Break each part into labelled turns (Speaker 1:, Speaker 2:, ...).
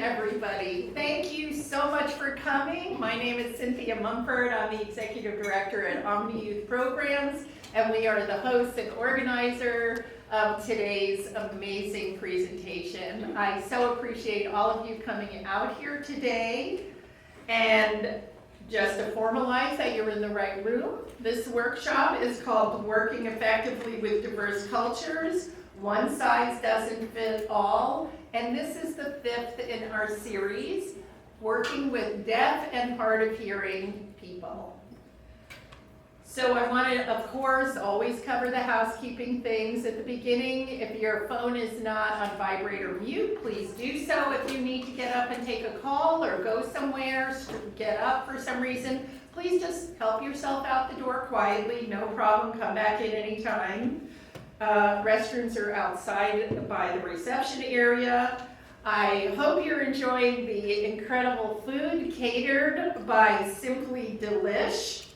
Speaker 1: everybody. Thank you so much for coming. My name is Cynthia Mumford. I'm the Executive Director at Omni Youth Programs, and we are the host and organizer of today's amazing presentation. I so appreciate all of you coming out here today. And just to formalize that you're in the right room, this workshop is called Working Effectively with Diverse Cultures. One size doesn't fit all, and this is the fifth in our series, working with deaf and hard of hearing people. So I want to, of course, always cover the housekeeping things at the beginning. If your phone is not on vibrate or mute, please do so. If you need to get up and take a call or go somewhere, get up for some reason, please just help yourself out the door quietly, no problem, come back in anytime. Restrooms are outside by the reception area. I hope you're enjoying the incredible food catered by Simply Delish.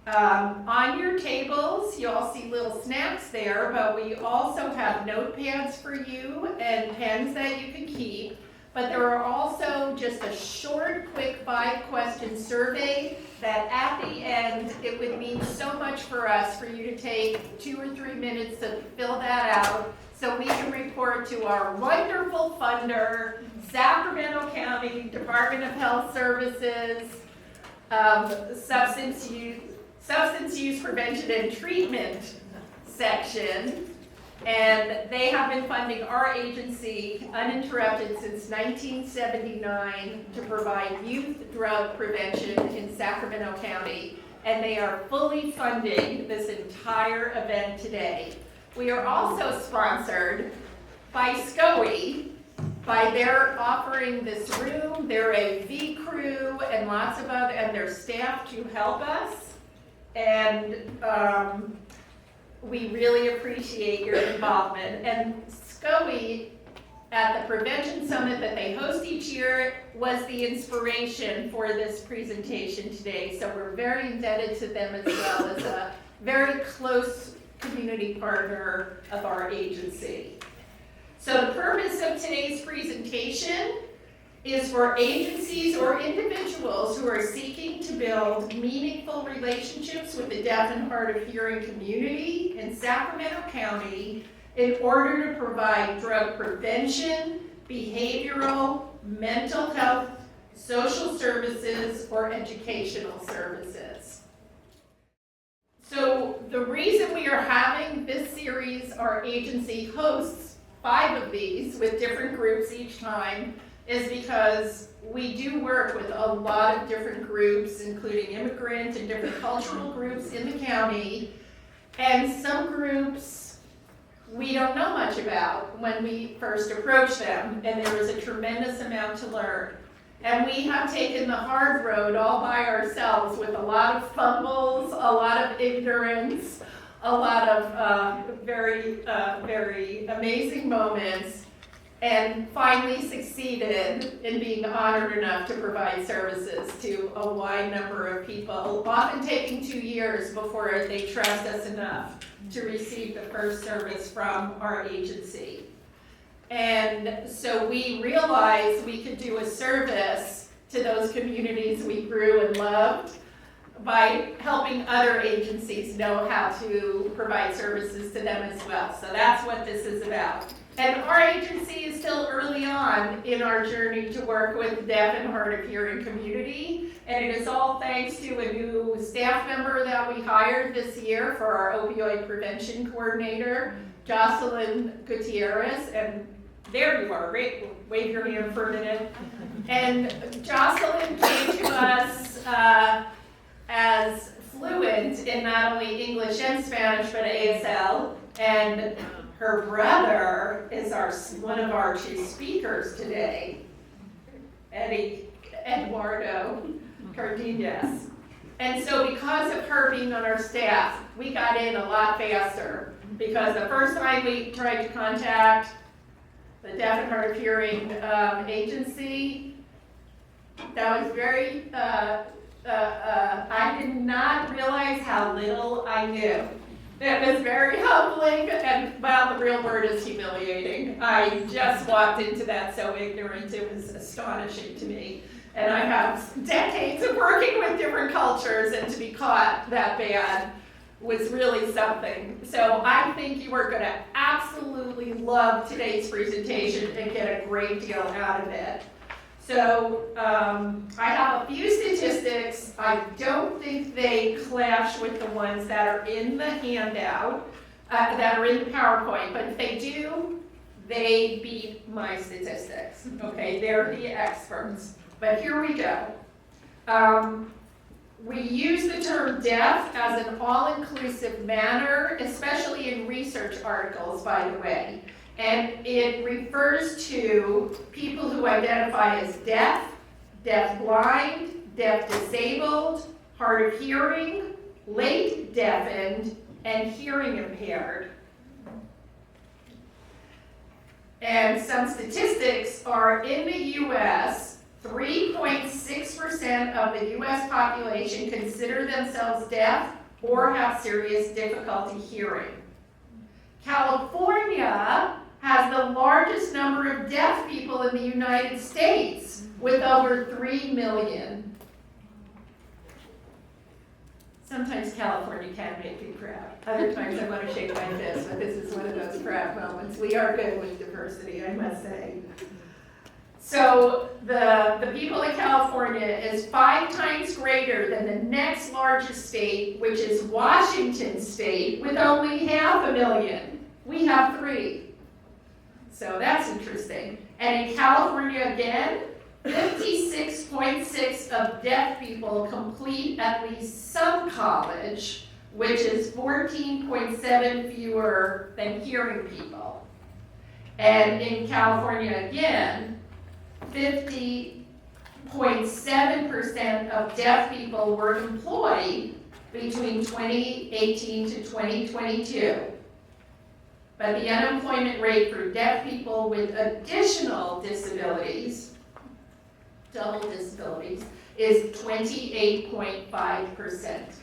Speaker 1: On your tables, you all see little snacks there, but we also have notepads for you and pens that you can keep. But there are also just a short, quick 5-question survey that at the end, it would mean so much for us for you to take 2 or 3 minutes to fill that out so we can report to our wonderful funder, Sacramento County Department of Health Services, Substance Use Prevention and Treatment section. And they have been funding our agency uninterrupted since 1979 to provide youth drug prevention in Sacramento County. And they are fully funding this entire event today. We are also sponsored by SCOE, by their offering this room. They're a V crew and lots of other, and their staff to help us. And we really appreciate your involvement. And SCOE, at the Prevention Summit that they host each year, was the inspiration for this presentation today. So we're very indebted to them as well as a very close community partner of our agency. So the purpose of today's presentation is for agencies or individuals who are seeking to build meaningful relationships with the deaf and hard of hearing community in Sacramento County in order to provide drug prevention, behavioral, mental health, social services, or educational services. So the reason we are having this series, our agency hosts 5 of these with different groups each time, is because we do work with a lot of different groups, including immigrant and different cultural groups in the county. And some groups we don't know much about when we first approach them, and there is a tremendous amount to learn. And we have taken the hard road all by ourselves with a lot of fumbles, a lot of ignorance, a lot of very amazing moments, and finally succeeded in being honored enough to provide services to a wide number of people, often taking 2 years before they trust us enough to receive the first service from our agency. And so we realized we could do a service to those communities we grew and loved by helping other agencies know how to provide services to them as well. So that's what this is about. And our agency is still early on in our journey to work with the deaf and hard of hearing community. And it is all thanks to a new staff member that we hired this year for our opioid prevention coordinator, Jocelyn Gutierrez. And there you are, wave your hand for a minute. And Jocelyn came to us as fluent in not only English and Spanish, but ASL. And her brother is one of our 2 speakers today, Eduardo Cardenas. And so because of her being on our staff, we got in a lot faster, because the first time we tried to contact the deaf and hard of hearing agency, that was very, I did not realize how little I knew. It was very humbling, and well, the real word is humiliating. I just walked into that so ignorant, it was astonishing to me. And I have decades of working with different cultures, and to be caught that bad was really something. So I think you are going to absolutely love today's presentation and get a great deal out of it. So I have a few statistics. I don't think they clash with the ones that are in the handout, that are in the PowerPoint, but if they do, they beat my statistics. Okay, they're the experts. But here we go. We use the term deaf as an all-inclusive manner, especially in research articles, by the way. And it refers to people who identify as deaf, deaf-blind, deaf-disabled, hard of hearing, late deafened, and hearing impaired. And some statistics are in the U.S., 3.6% of the U.S. population consider themselves deaf or have serious difficulty hearing. California has the largest number of deaf people in the United States, with over 3 million. Sometimes California can make me proud. Other times I want to shake my fist, but this is one of those proud moments. We are good with diversity, I must say. So the people in California is 5 times greater than the next largest state, which is Washington State, with only 500,000. We have 3. So that's interesting. And in California again, 56.6% of deaf people complete at least some college, which is 14.7 fewer than hearing people. And in California again, 50.7% of deaf people were employed between 2018 to 2022. But the unemployment rate for deaf people with additional disabilities, double disabilities, is 28.5%.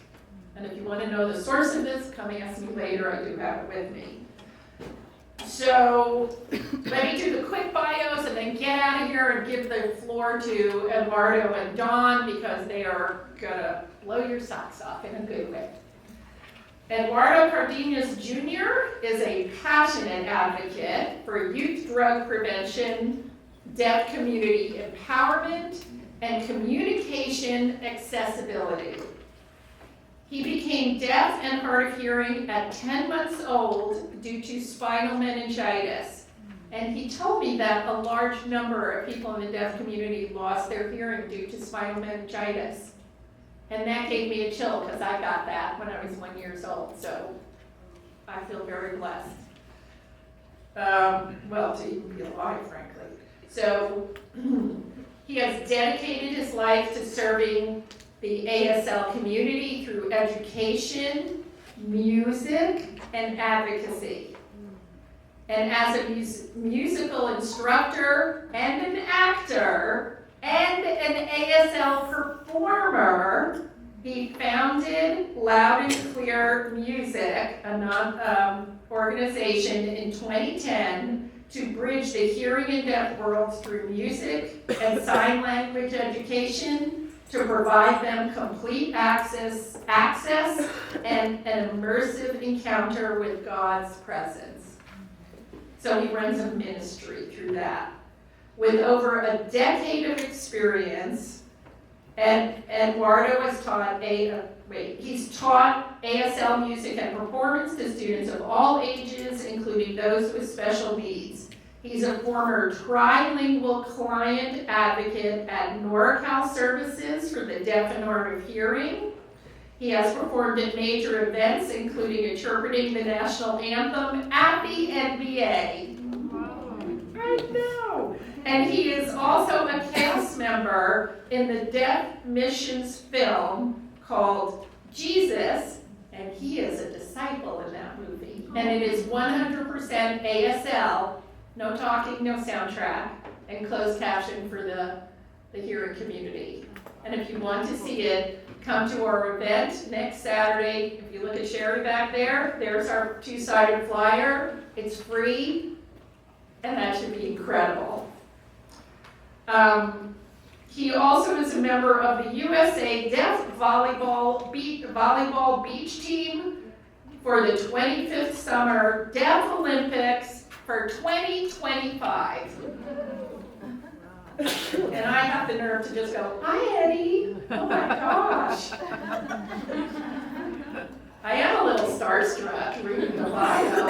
Speaker 1: And if you want to know the source of this, come ask me later, I do have it with me. So let me do the quick bios and then get out of here and give the floor to Eduardo and Dawn, because they are gonna blow your socks off in a good way. Eduardo Cardenas Jr. is a passionate advocate for youth drug prevention, deaf community empowerment, and communication accessibility. He became deaf and hard of hearing at 10 months old due to spinal meningitis. And he told me that a large number of people in the deaf community lost their hearing due to spinal meningitis. And that gave me a chill, because I got that when I was 1 year old, so I feel very blessed. Well, to even be alive, frankly. So he has dedicated his life to serving the ASL community through education, music, and advocacy. And as a musical instructor and an actor and an ASL performer, he founded Loud and Clear Music, a organization in 2010 to bridge the hearing and deaf worlds through music and sign language education to provide them complete access and an immersive encounter with God's presence. So he runs a ministry through that. With over a decade of experience, and Eduardo has taught he's taught ASL music and performance to students of all ages, including those with special needs. He's a former trilingual client advocate at NorCal Services for the deaf and hard of hearing. He has performed at major events, including interpreting the national anthem at the NBA. I know. And he is also a cast member in the Deaf Missions film called Jesus, and he is a disciple in that movie. And it is 100% ASL, no talking, no soundtrack, and closed caption for the the hearing community. And if you want to see it, come to our event next Saturday. If you look at Sherry back there, there's our two-sided flyer. It's free, and that should be incredible. He also is a member of the USA Deaf Volleyball Beach Team for the 25th Summer Deaf Olympics for 2025. And I have the nerve to just go, hi, Eddie. Oh my gosh. I am a little starstruck reading the bio.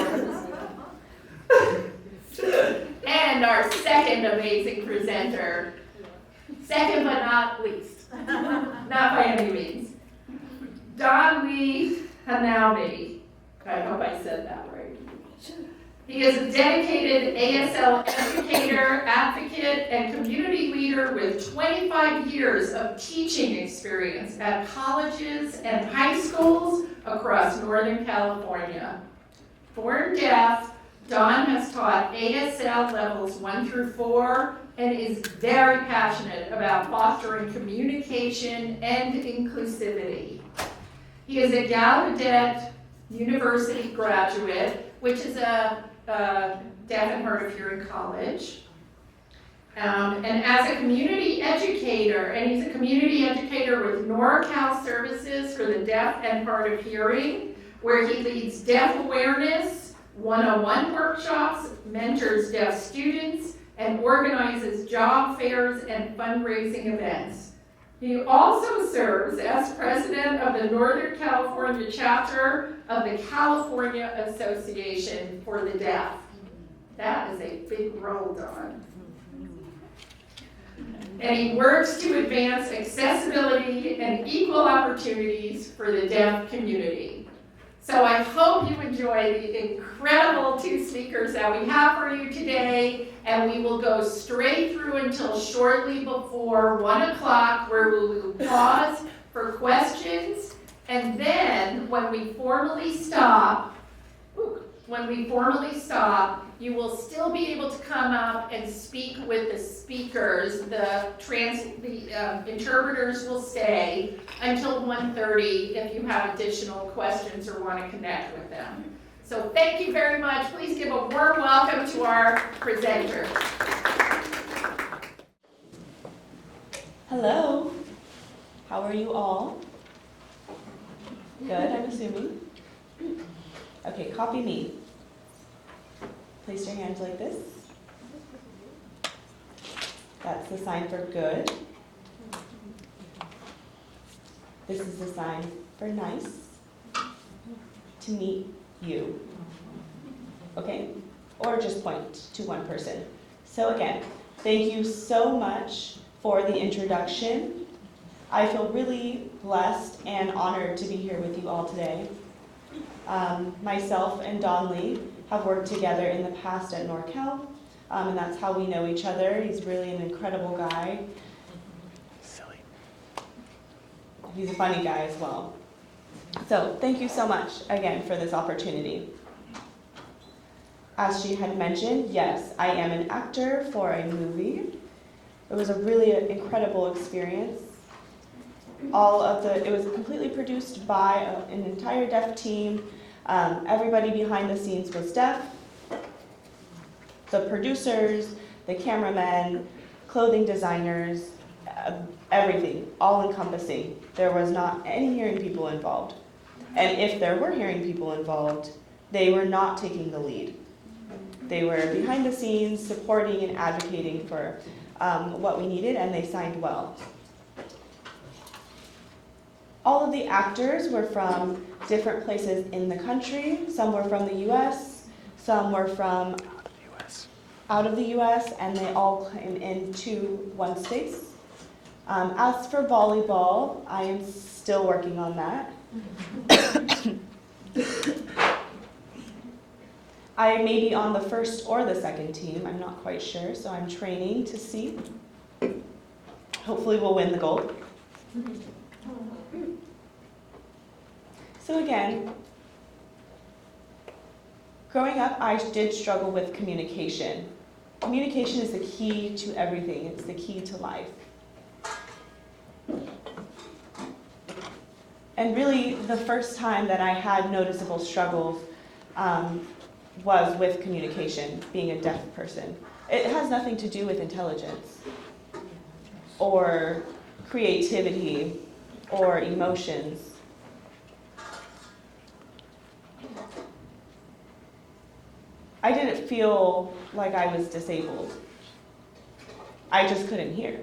Speaker 1: And our second amazing presenter, second but not least, not by any means, Don Lee Hanaumi. I hope I said that right. He is a dedicated ASL educator, advocate, and community leader with 25 years of teaching experience at colleges and high schools across Northern California. Born deaf, Don has taught ASL levels 1 through 4 and is very passionate about fostering communication and inclusivity. He is a Gallaudet University graduate, which is a deaf and hard of hearing college. And as a community educator, and he's a community educator with NorCal Services for the Deaf and Hard of Hearing, where he leads deaf awareness, one-on-one workshops, mentors deaf students, and organizes job fairs and fundraising events. He also serves as president of the Northern California chapter of the California Association for the Deaf. That is a big role, Don. And he works to advance accessibility and equal opportunities for the deaf community. So I hope you enjoy the incredible 2 speakers that we have for you today, and we will go straight through until shortly before 1 o'clock, where we will pause for questions, and then when we formally stop, you will still be able to come up and speak with the speakers. The interpreters will stay until 1:30 if you have additional questions or want to connect with them. So thank you very much. Please give a warm welcome to our presenters.
Speaker 2: Hello. How are you all? Good, I'm assuming. Okay, copy me. Place your hands like this. That's the sign for good. This is the sign for nice. To meet you. Okay? Or just point to one person. So again, thank you so much for the introduction. I feel really blessed and honored to be here with you all today. Myself and Don Lee have worked together in the past at NorCal, and that's how we know each other. He's really an incredible guy. Silly. He's a funny guy as well. So thank you so much again for this opportunity. As she had mentioned, yes, I am an actor for a movie. It was a really incredible experience. It was completely produced by an entire deaf team. Everybody behind the scenes was deaf. The producers, the cameramen, clothing designers, everything, all encompassing. There was not any hearing people involved. And if there were hearing people involved, they were not taking the lead. They were behind the scenes, supporting and advocating for what we needed, and they signed well. All of the actors were from different places in the country. Some were from the US, some were from out of the US, and they all came into one space. As for volleyball, I am still working on that. I may be on the first or the second team, I'm not quite sure, so I'm training to see. Hopefully we'll win the gold. So again, growing up, I did struggle with communication. Communication is the key to everything. It's the key to life. And really, the first time that I had noticeable struggles was with communication, being a deaf person. It has nothing to do with intelligence or creativity or emotions. I didn't feel like I was disabled. I just couldn't hear.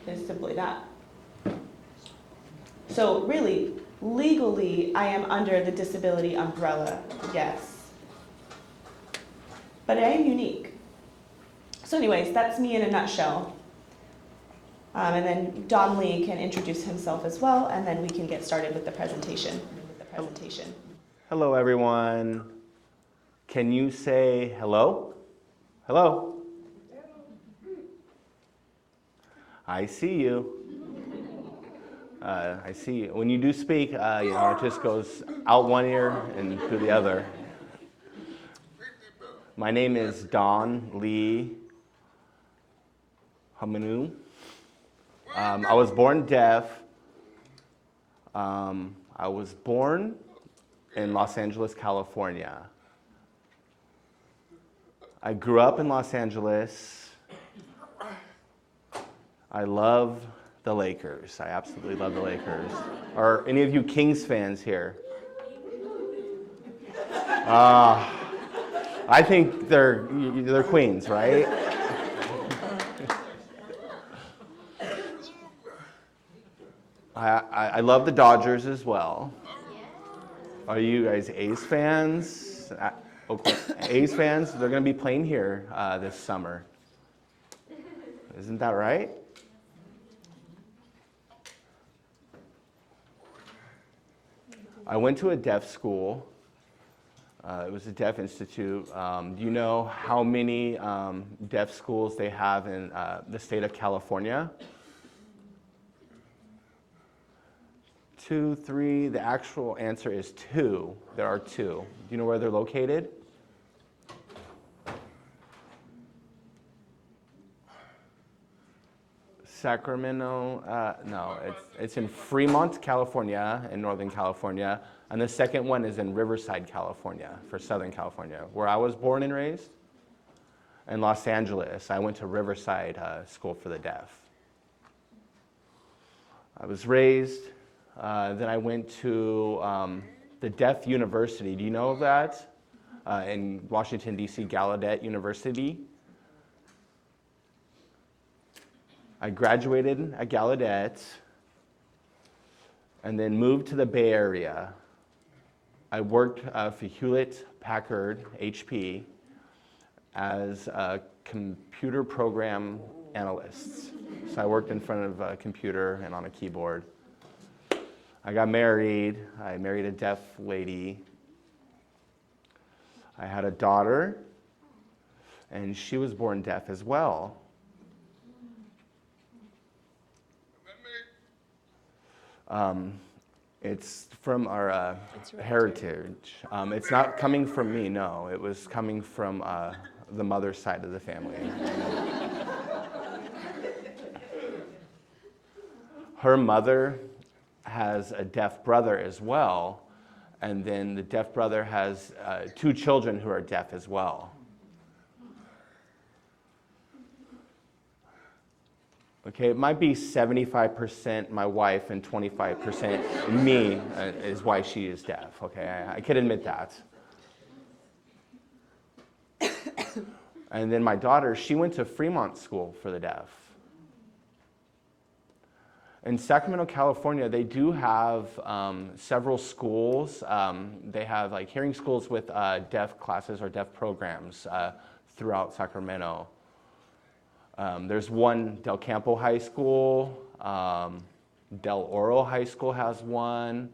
Speaker 2: It's simply that. So really, legally, I am under the disability umbrella, yes. But I am unique. So anyways, that's me in a nutshell. And then Don Lee can introduce himself as well, and then we can get started with the presentation.
Speaker 3: Hello, everyone. Can you say hello? Hello? I see you. I see you. When you do speak, it just goes out one ear and through the other. My name is Don Lee Hamanu. I was born deaf. I was born in Los Angeles, California. I grew up in Los Angeles. I love the Lakers. I absolutely love the Lakers. Are any of you Kings fans here? I think they're queens, right? I love the Dodgers as well. Are you guys A's fans? A's fans, they're going to be playing here this summer. Isn't that right? I went to a deaf school. It was a deaf institute. Do you know how many deaf schools they have in the state of California? 2, 3. The actual answer is 2. There are 2. Do you know where they're located? Sacramento, no, it's in Fremont, California, in Northern California, and the second one is in Riverside, California, for Southern California, where I was born and raised. In Los Angeles, I went to Riverside School for the Deaf. I was raised, then I went to the Deaf University. Do you know of that? In Washington, D.C., Gallaudet University. I graduated at Gallaudet and then moved to the Bay Area. I worked for Hewlett-Packard, HP, as a computer program analyst. So I worked in front of a computer and on a keyboard. I got married. I married a deaf lady. I had a daughter, and she was born deaf as well. It's from our heritage. It's not coming from me, no. It was coming from the mother's side of the family. Her mother has a deaf brother as well, and then the deaf brother has 2 children who are deaf as well. Okay, it might be 75% my wife and 25% me is why she is deaf. Okay, I can admit that. And then my daughter, she went to Fremont School for the Deaf. In Sacramento, California, they do have several schools. They have like hearing schools with deaf classes or deaf programs throughout Sacramento. There's one, Del Campo High School, Del Oro High School has one,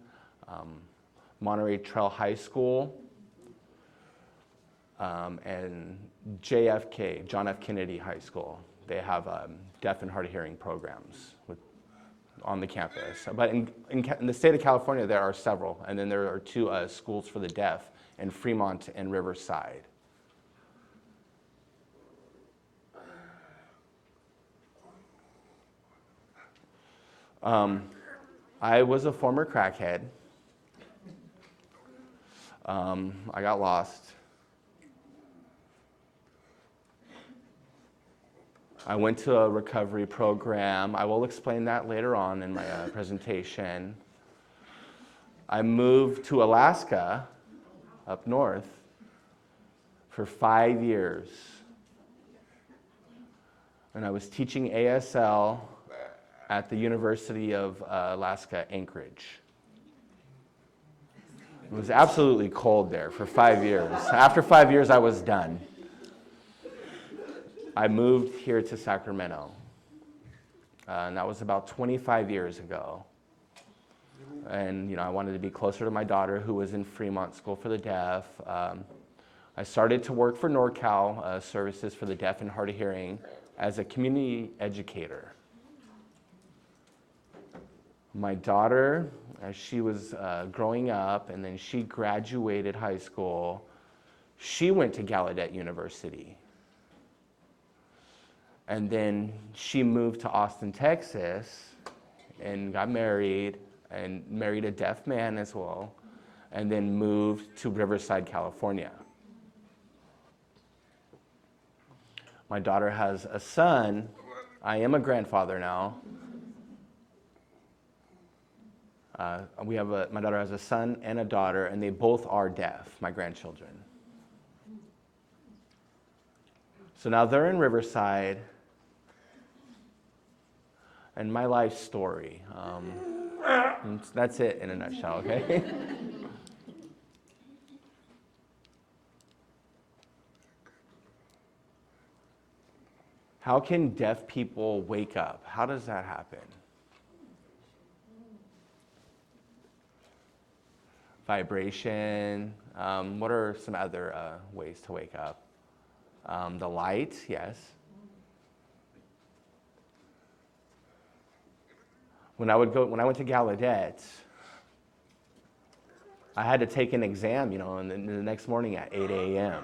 Speaker 3: Monterey Trail High School, and JFK, John F. Kennedy High School. They have deaf and hard of hearing programs on the campus. But in the state of California, there are several, and then there are 2 schools for the deaf in Fremont and Riverside. I was a former crackhead. I got lost. I went to a recovery program. I will explain that later on in my presentation. I moved to Alaska, up north, for 5 years. And I was teaching ASL at the University of Alaska, Anchorage. It was absolutely cold there for 5 years. After 5 years, I was done. I moved here to Sacramento, and that was about 25 years ago. And I wanted to be closer to my daughter, who was in Fremont School for the Deaf. I started to work for NorCal Services for the Deaf and Hard of Hearing as a community educator. My daughter, as she was growing up, and then she graduated high school, she went to Gallaudet University. And then she moved to Austin, Texas, and got married, and married a deaf man as well, and then moved to Riverside, California. My daughter has a son. I am a grandfather now. My daughter has a son and a daughter, and they both are deaf, my grandchildren. So now they're in Riverside. And my life story. That's it in a nutshell, okay? How can deaf people wake up? How does that happen? Vibration. What are some other ways to wake up? The light, yes. When I went to Gallaudet, I had to take an exam, and the next morning at 8 a.m.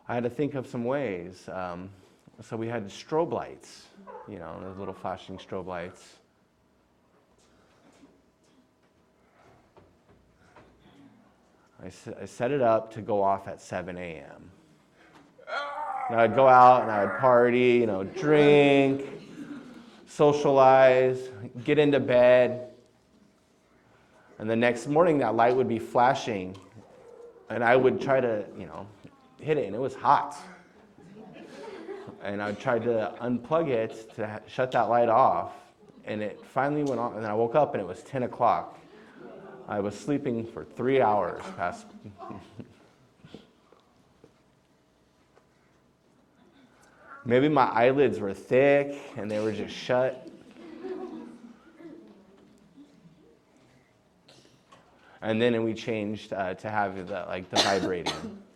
Speaker 3: I had to think of some ways. So we had strobe lights, those little flashing strobe lights. I set it up to go off at 7 a.m. And I'd go out and I'd party, drink, socialize, get into bed. And the next morning that light would be flashing and I would try to, hit it, and it was hot. And I tried to unplug it to shut that light off, and it finally went on, and then I woke up and it was 10 o'clock. I was sleeping for 3 hours past. Maybe my eyelids were thick and they were just shut. And then we changed to have the vibrating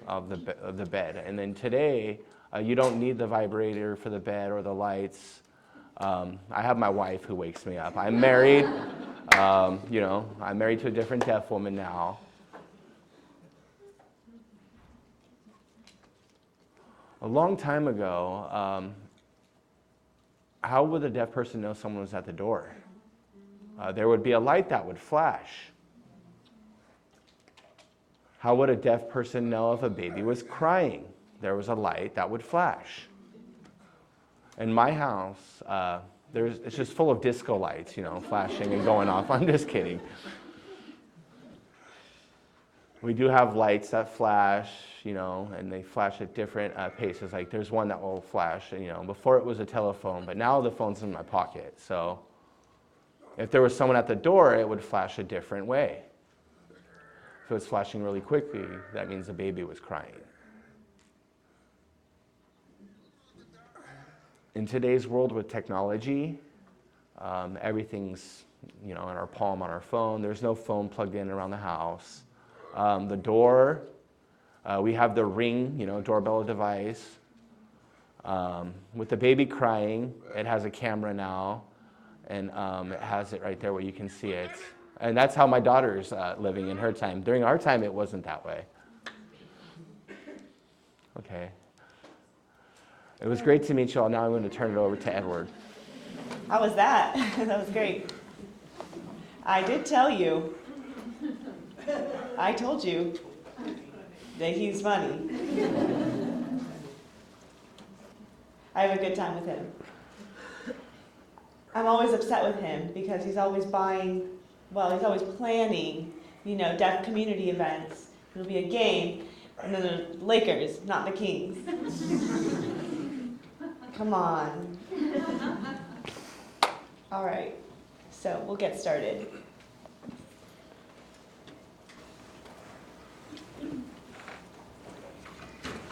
Speaker 3: of the bed. And then today, you don't need the vibrator for the bed or the lights. I have my wife who wakes me up. I'm married. I'm married to a different deaf woman now. A long time ago, how would a deaf person know someone was at the door? There would be a light that would flash. How would a deaf person know if a baby was crying? There was a light that would flash. In my house, it's just full of disco lights, flashing and going off. I'm just kidding. We do have lights that flash, and they flash at different paces. Like there's one that will flash, before it was a telephone, but now the phone's in my pocket. So if there was someone at the door, it would flash a different way. If it was flashing really quickly, that means the baby was crying. In today's world with technology, everything's, in our palm on our phone. There's no phone plugged in around the house. The door, we have the Ring, doorbell device. With the baby crying, it has a camera now, and it has it right there where you can see it. And that's how my daughter's living in her time. During our time, it wasn't that way. Okay. It was great to meet you all. Now I'm going to turn it over to Edward.
Speaker 2: How was that? That was great. I did tell you. I told you that he's funny. I have a good time with him. I'm always upset with him because he's always he's always planning, deaf community events. It'll be a game, and then the Lakers, not the Kings. Come on. All right, so we'll get started.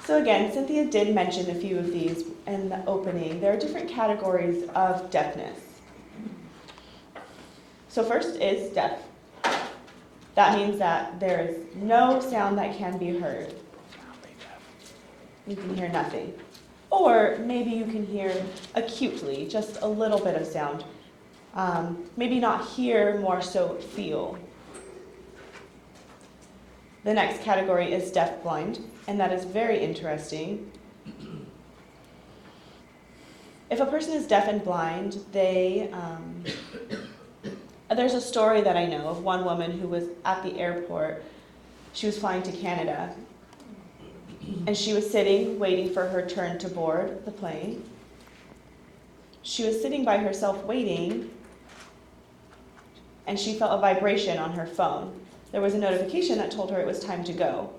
Speaker 2: So again, Cynthia did mention a few of these in the opening. There are different categories of deafness. So first is deaf. That means that there is no sound that can be heard. You can hear nothing. Or maybe you can hear acutely, just a little bit of sound. Maybe not hear, more so feel. The next category is deaf-blind, and that is very interesting. If a person is deaf and blind, there's a story that I know of one woman who was at the airport. She was flying to Canada, and she was sitting, waiting for her turn to board the plane. She was sitting by herself waiting, and she felt a vibration on her phone. There was a notification that told her it was time to go.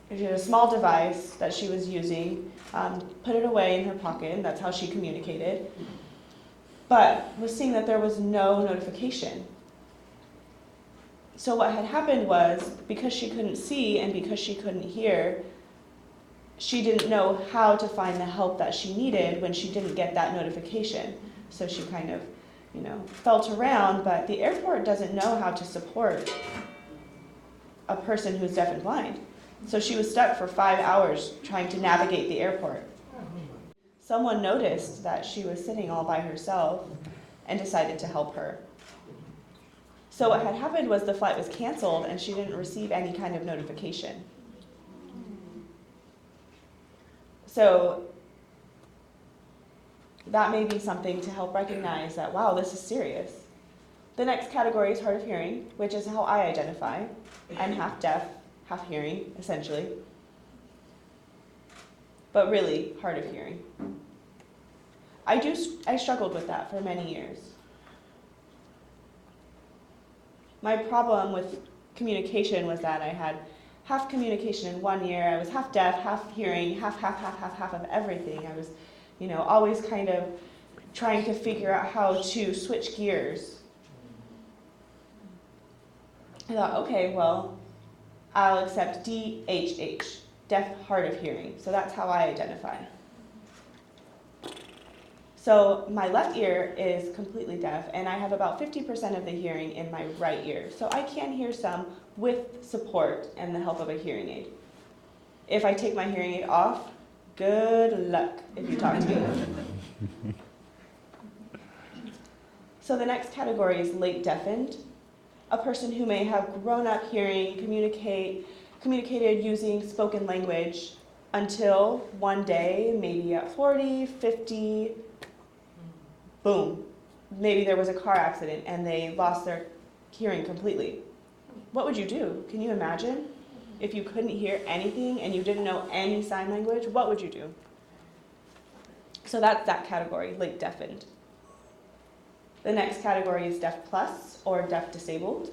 Speaker 2: She had a small device that she was using, put it away in her pocket, and that's how she communicated, but was seeing that there was no notification. So what had happened was, because she couldn't see and because she couldn't hear, she didn't know how to find the help that she needed when she didn't get that notification. So she kind of, felt around, but the airport doesn't know how to support a person who's deaf and blind. So she was stuck for 5 hours trying to navigate the airport. Someone noticed that she was sitting all by herself and decided to help her. So what had happened was the flight was canceled and she didn't receive any kind of notification. So that may be something to help recognize that, wow, this is serious. The next category is hard of hearing, which is how I identify. I'm half deaf, half hearing, essentially. But really, hard of hearing. I struggled with that for many years. My problem with communication was that I had half communication in 1 year. I was half deaf, half hearing, half of everything. I was, always kind of trying to figure out how to switch gears. I thought, okay, well, I'll accept DHH, deaf, hard of hearing. So that's how I identify. So my left ear is completely deaf, and I have about 50% of the hearing in my right ear. So I can hear some with support and the help of a hearing aid. If I take my hearing aid off, good luck if you talk to me. So the next category is late deafened, a person who may have grown up hearing, communicated using spoken language until one day, maybe at 40, 50, boom, maybe there was a car accident and they lost their hearing completely. What would you do? Can you imagine? If you couldn't hear anything and you didn't know any sign language, what would you do? So that's that category, late deafened. The next category is deaf plus or deaf disabled.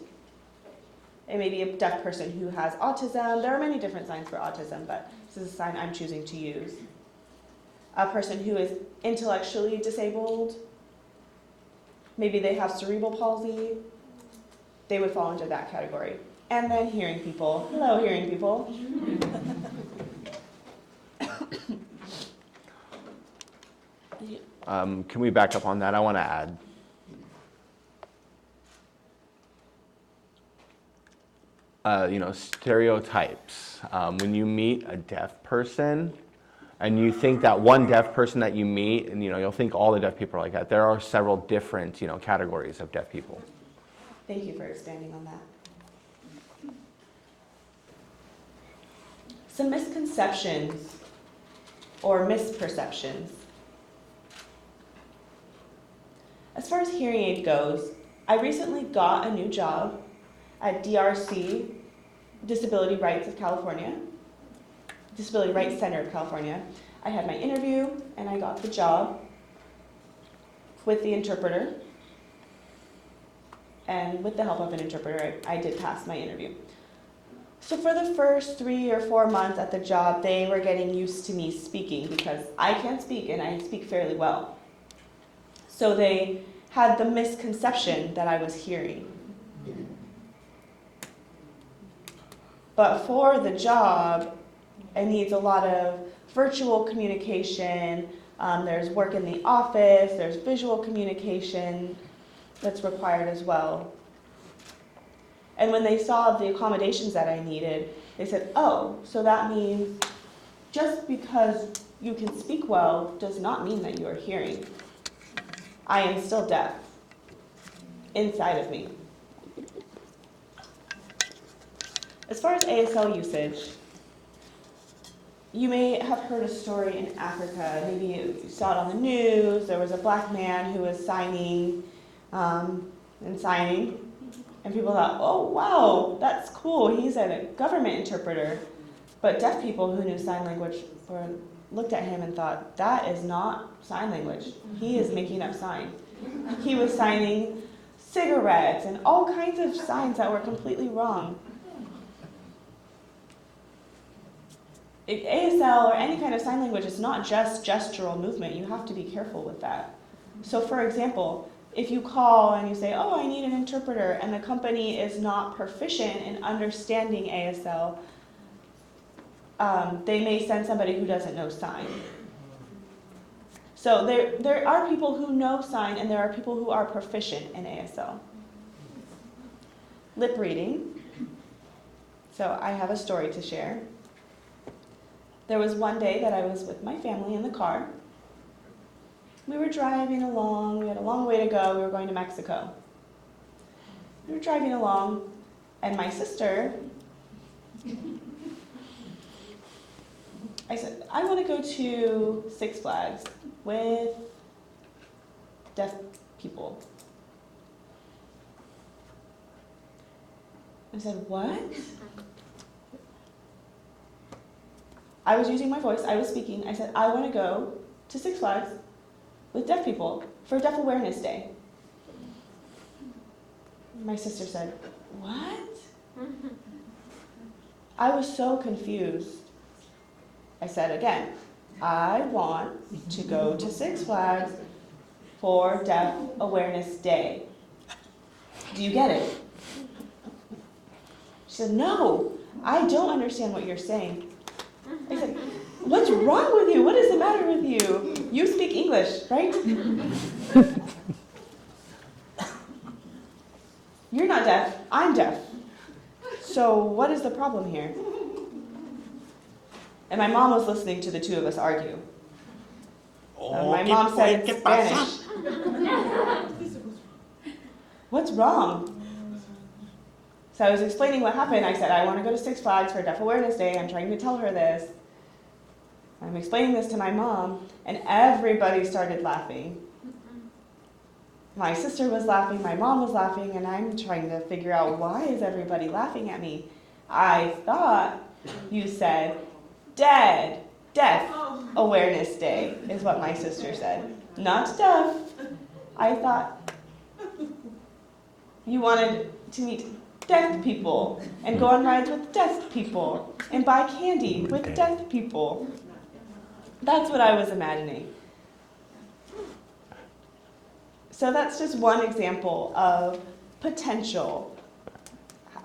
Speaker 2: It may be a deaf person who has autism. There are many different signs for autism, but this is a sign I'm choosing to use. A person who is intellectually disabled. Maybe they have cerebral palsy. They would fall into that category. And then hearing people. Hello, hearing people.
Speaker 3: Can we back up on that? I want to add. Stereotypes. When you meet a deaf person, and you think that one deaf person that you meet, and you'll think all the deaf people are like that. There are several different, categories of deaf people.
Speaker 2: Thank you for expanding on that. Some misconceptions or misperceptions. As far as hearing aid goes, I recently got a new job at DRC, Disability Rights of California, Disability Rights Center of California. I had my interview and I got the job with the interpreter. And with the help of an interpreter, I did pass my interview. So for the first 3 or 4 months at the job, they were getting used to me speaking because I can't speak and I speak fairly well. So they had the misconception that I was hearing. But for the job, it needs a lot of virtual communication. There's work in the office, there's visual communication that's required as well. And when they saw the accommodations that I needed, they said, oh, so that means just because you can speak well does not mean that you are hearing. I am still deaf inside of me. As far as ASL usage, you may have heard a story in Africa. Maybe you saw it on the news. There was a black man who was signing and signing. And people thought, oh, wow, that's cool. He's a government interpreter. But deaf people who knew sign language looked at him and thought, that is not sign language. He is making up signs. He was signing cigarettes and all kinds of signs that were completely wrong. ASL or any kind of sign language is not just gestural movement. You have to be careful with that. So for example, if you call and you say, oh, I need an interpreter, and the company is not proficient in understanding ASL, they may send somebody who doesn't know sign. So there are people who know sign and there are people who are proficient in ASL. Lip reading. So I have a story to share. There was one day that I was with my family in the car. We were driving along, we had a long way to go, we were going to Mexico. We were driving along, and my sister, I said, I want to go to Six Flags with deaf people. I said, what? I was using my voice, I was speaking. I said, I want to go to Six Flags with deaf people for Deaf Awareness Day. My sister said, what? I was so confused. I said again, I want to go to Six Flags for Deaf Awareness Day. Do you get it? She said, no, I don't understand what you're saying. I said, what's wrong with you? What is the matter with you? You speak English, right? You're not deaf. I'm deaf. So what is the problem here? And my mom was listening to the two of us argue. My mom said in Spanish, what's wrong? So I was explaining what happened. I said, I want to go to Six Flags for Deaf Awareness Day. I'm trying to tell her this. I'm explaining this to my mom, and everybody started laughing. My sister was laughing, my mom was laughing, and I'm trying to figure out, why is everybody laughing at me? I thought you said Deaf Awareness Day, is what my sister said. Not deaf. I thought you wanted to meet deaf people and go on rides with deaf people and buy candy with deaf people. That's what I was imagining. So that's just one example of potential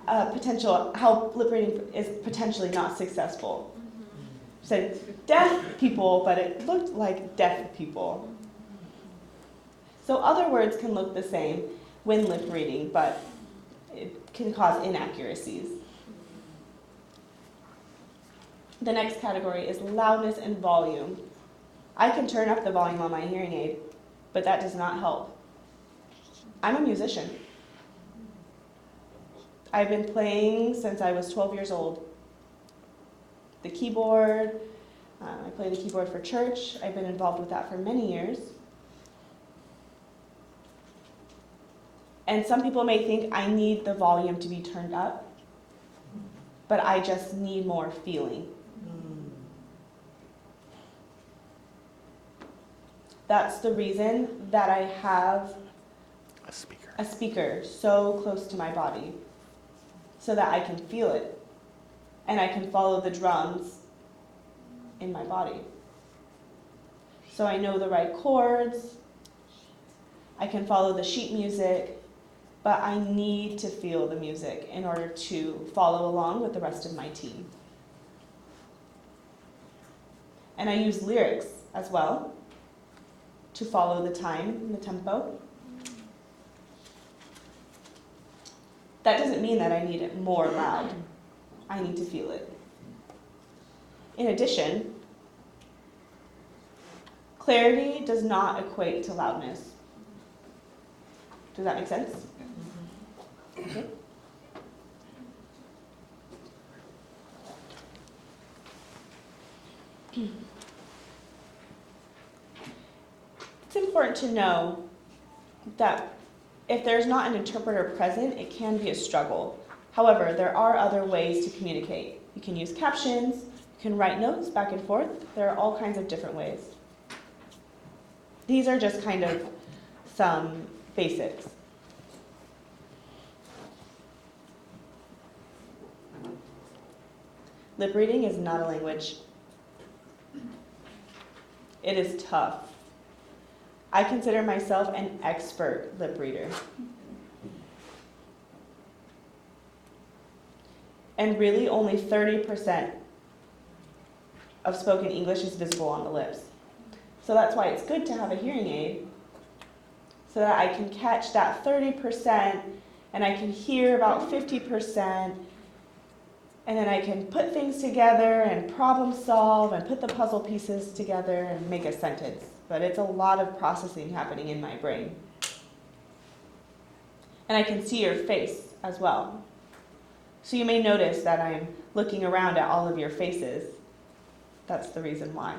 Speaker 2: how lip reading is potentially not successful. Said deaf people, but it looked like deaf people. So other words can look the same when lip reading, but it can cause inaccuracies. The next category is loudness and volume. I can turn up the volume on my hearing aid, but that does not help. I'm a musician. I've been playing since I was 12 years old. The keyboard, I play the keyboard for church. I've been involved with that for many years. And some people may think I need the volume to be turned up, but I just need more feeling. That's the reason that I have a speaker so close to my body, so that I can feel it and I can follow the drums in my body. So I know the right chords, I can follow the sheet music, but I need to feel the music in order to follow along with the rest of my team. And I use lyrics as well to follow the time and the tempo. That doesn't mean that I need it more loud. I need to feel it. In addition, clarity does not equate to loudness. Does that make sense? Okay. It's important to know that if there's not an interpreter present, it can be a struggle. However, there are other ways to communicate. You can use captions, you can write notes back and forth. There are all kinds of different ways. These are just kind of some basics. Lip reading is not a language. It is tough. I consider myself an expert lip reader. And really only 30% of spoken English is visible on the lips. So that's why it's good to have a hearing aid, so that I can catch that 30% and I can hear about 50%, and then I can put things together and problem solve and put the puzzle pieces together and make a sentence. But it's a lot of processing happening in my brain. And I can see your face as well. So you may notice that I'm looking around at all of your faces. That's the reason why.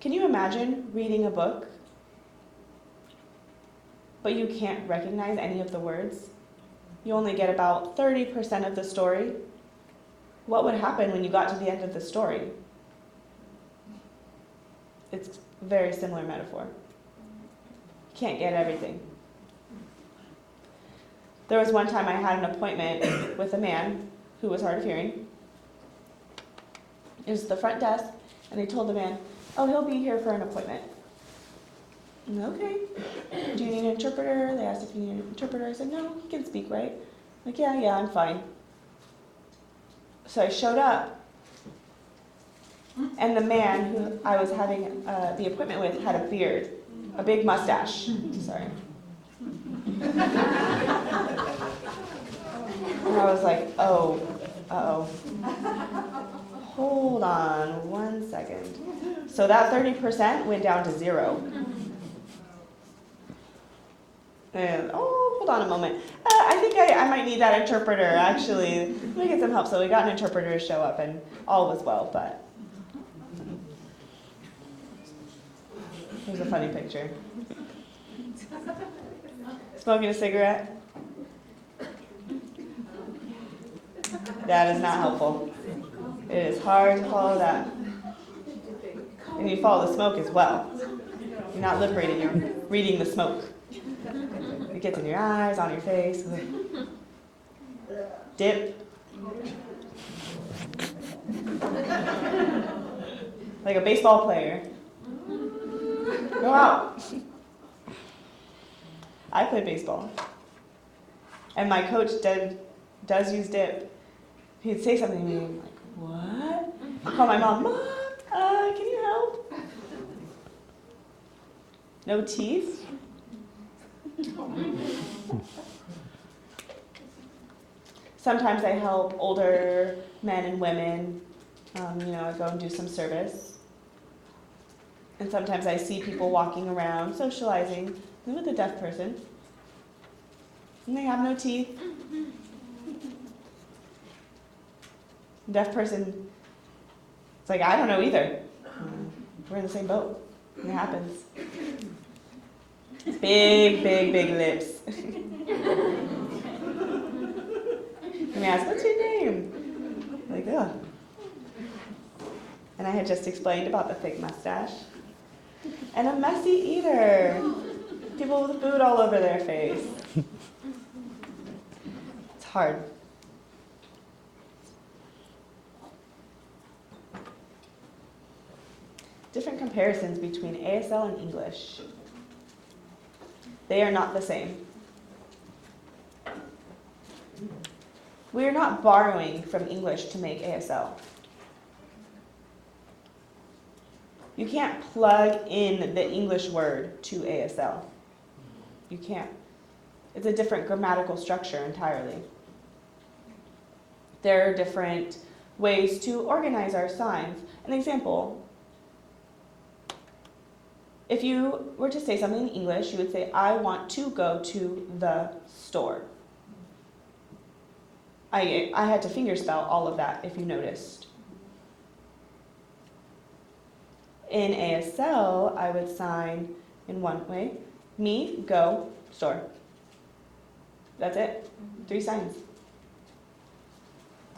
Speaker 2: Can you imagine reading a book, but you can't recognize any of the words? You only get about 30% of the story. What would happen when you got to the end of the story? It's a very similar metaphor. You can't get everything. There was one time I had an appointment with a man who was hard of hearing. It was the front desk, and they told the man, "Oh, he'll be here for an appointment." Okay. "Do you need an interpreter?" They asked if you need an interpreter. I said, "No, he can speak, right?" Like, yeah, I'm fine. So I showed up, and the man who I was having the appointment with had a beard, a big mustache. Sorry. And I was like, oh, uh-oh. Hold on 1 second. So that 30% went down to 0. And, hold on a moment. I think I might need that interpreter, actually. Let me get some help. So we got an interpreter to show up, and all was well, but here's a funny picture. Smoking a cigarette. That is not helpful. It is hard to follow that. And you follow the smoke as well. You're not lip reading, you're reading the smoke. It gets in your eyes, on your face. Dip. Like a baseball player. Go out. I play baseball. And my coach does use dip. He'd say something to me, I'm like, what? I call my mom, "Mom, can you help?" No teeth? Sometimes I help older men and women. I go and do some service. And sometimes I see people walking around, socializing with a deaf person. And they have no teeth. Deaf person, it's like, I don't know either. We're in the same boat. It happens. Big, big, big lips. You may ask, what's your name? Like, ugh. And I had just explained about the thick mustache. And a messy eater. People with food all over their face. It's hard. Different comparisons between ASL and English. They are not the same. We are not borrowing from English to make ASL. You can't plug in the English word to ASL. You can't. It's a different grammatical structure entirely. There are different ways to organize our signs. An example, if you were to say something in English, you would say, I want to go to the store. I had to fingerspell all of that, if you noticed. In ASL, I would sign in one way, me, go, store. That's it. 3 signs.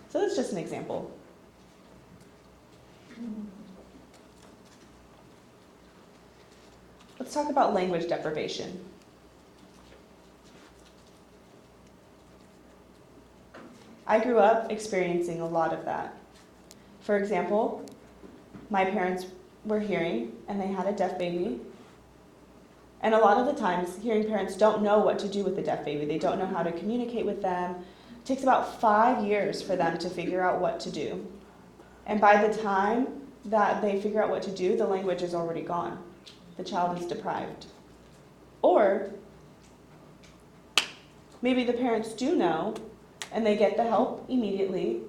Speaker 2: So that's just an example. Let's talk about language deprivation. I grew up experiencing a lot of that. For example, my parents were hearing and they had a deaf baby. And a lot of the times, hearing parents don't know what to do with the deaf baby. They don't know how to communicate with them. It takes about 5 years for them to figure out what to do. And by the time that they figure out what to do, the language is already gone. The child is deprived. Or maybe the parents do know and they get the help immediately,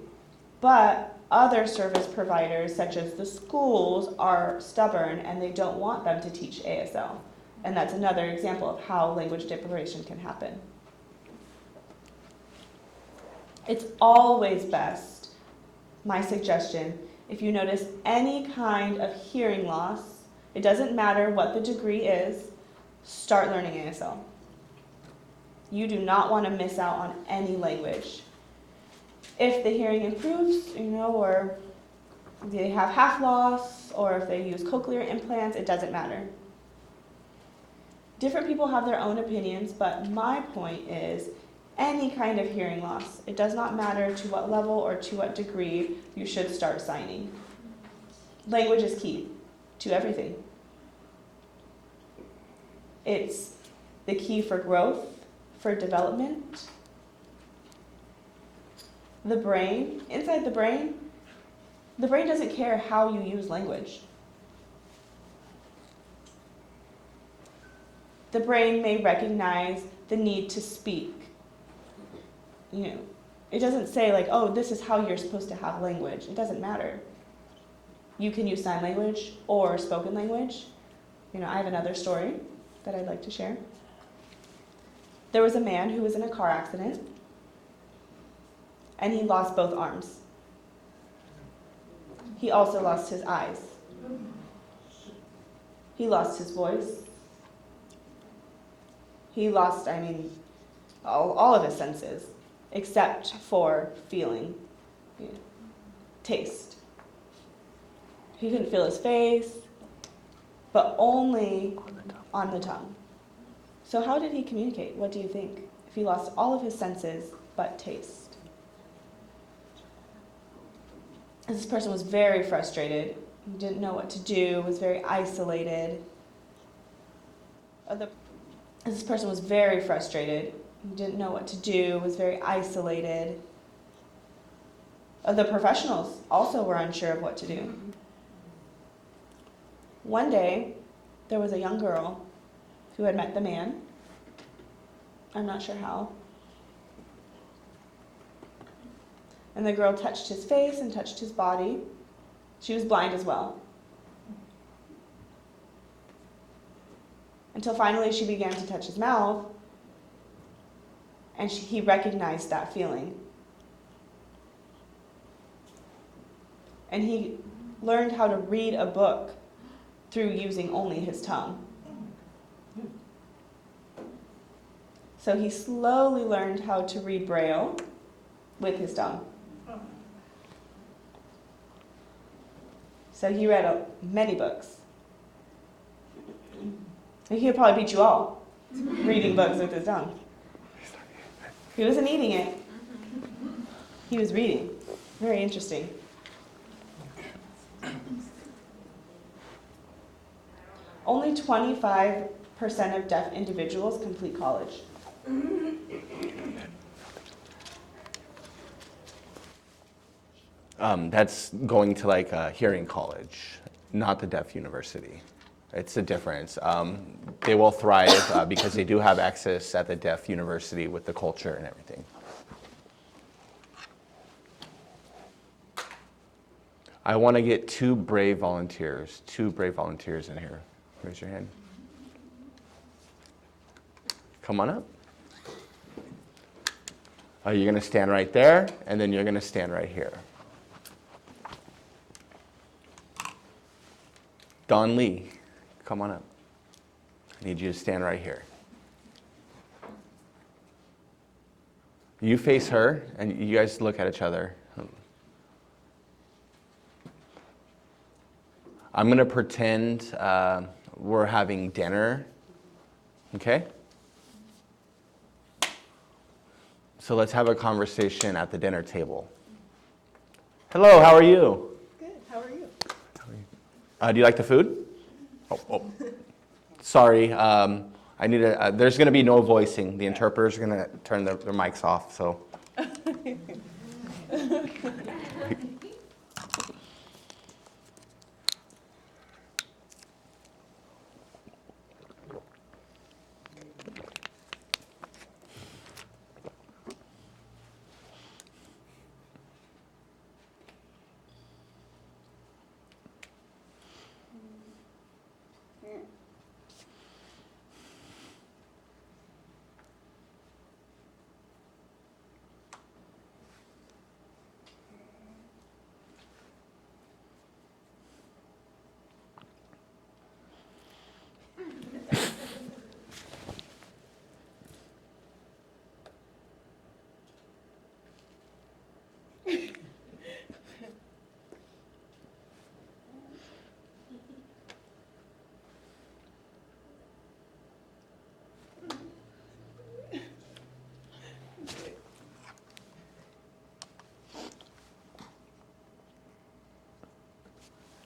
Speaker 2: but other service providers, such as the schools, are stubborn and they don't want them to teach ASL. And that's another example of how language deprivation can happen. It's always best, my suggestion, if you notice any kind of hearing loss, it doesn't matter what the degree is, start learning ASL. You do not want to miss out on any language. If the hearing improves, or they have half loss, or if they use cochlear implants, it doesn't matter. Different people have their own opinions, but my point is any kind of hearing loss, it does not matter to what level or to what degree, you should start signing. Language is key to everything. It's the key for growth, for development. The brain, inside the brain doesn't care how you use language. The brain may recognize the need to speak. It doesn't say like, oh, this is how you're supposed to have language. It doesn't matter. You can use sign language or spoken language. I have another story that I'd like to share. There was a man who was in a car accident and he lost both arms. He also lost his eyes. He lost his voice. He lost, all of his senses, except for feeling, taste. He couldn't feel his face, but only on the tongue. So how did he communicate? What do you think? If he lost all of his senses but taste. This person was very frustrated. He didn't know what to do, was very isolated. This person was very frustrated. He didn't know what to do, was very isolated. The professionals also were unsure of what to do. One day, there was a young girl who had met the man. I'm not sure how. And the girl touched his face and touched his body. She was blind as well. Until finally she began to touch his mouth, and he recognized that feeling. And he learned how to read a book through using only his tongue. So he slowly learned how to read Braille with his tongue. So he read many books. And he would probably beat you all reading books with his tongue. He wasn't eating it. He was reading. Very interesting. Only 25% of deaf individuals complete college.
Speaker 3: That's going to like a hearing college, not the deaf university. It's a difference. They will thrive because they do have access at the deaf university with the culture and everything. I want to get two brave volunteers in here. Raise your hand. Come on up. You're going to stand right there, and then you're going to stand right here. Don Lee, come on up. I need you to stand right here. You face her, and you guys look at each other. I'm going to pretend we're having dinner, okay? So let's have a conversation at the dinner table. Hello, how are you?
Speaker 4: Good, how are you?
Speaker 3: Do you like the food? Oh. Sorry, I need a, there's going to be no voicing. The interpreters are going to turn their mics off, so.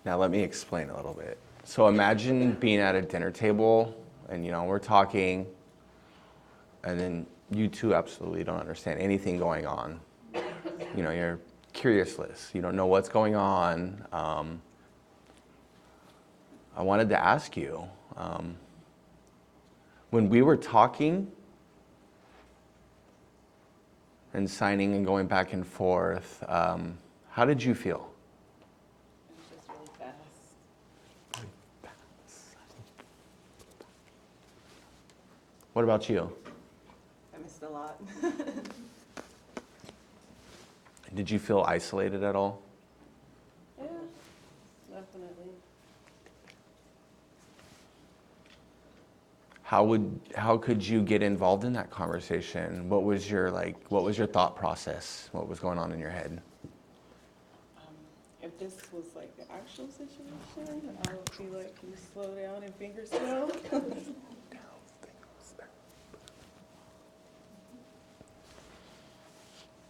Speaker 3: Now let me explain a little bit. So imagine being at a dinner table and we're talking and then you two absolutely don't understand anything going on. You're curiousless. You don't know what's going on. I wanted to ask you, when we were talking and signing and going back and forth, how did you feel?
Speaker 4: It's just really fast.
Speaker 3: What about you?
Speaker 4: I missed a lot.
Speaker 3: Did you feel isolated at all?
Speaker 4: Yeah, definitely.
Speaker 3: How could you get involved in that conversation? What was your thought process? What was going on in your head?
Speaker 4: If this was like the actual situation, I would be like, can you slow down and finger spell?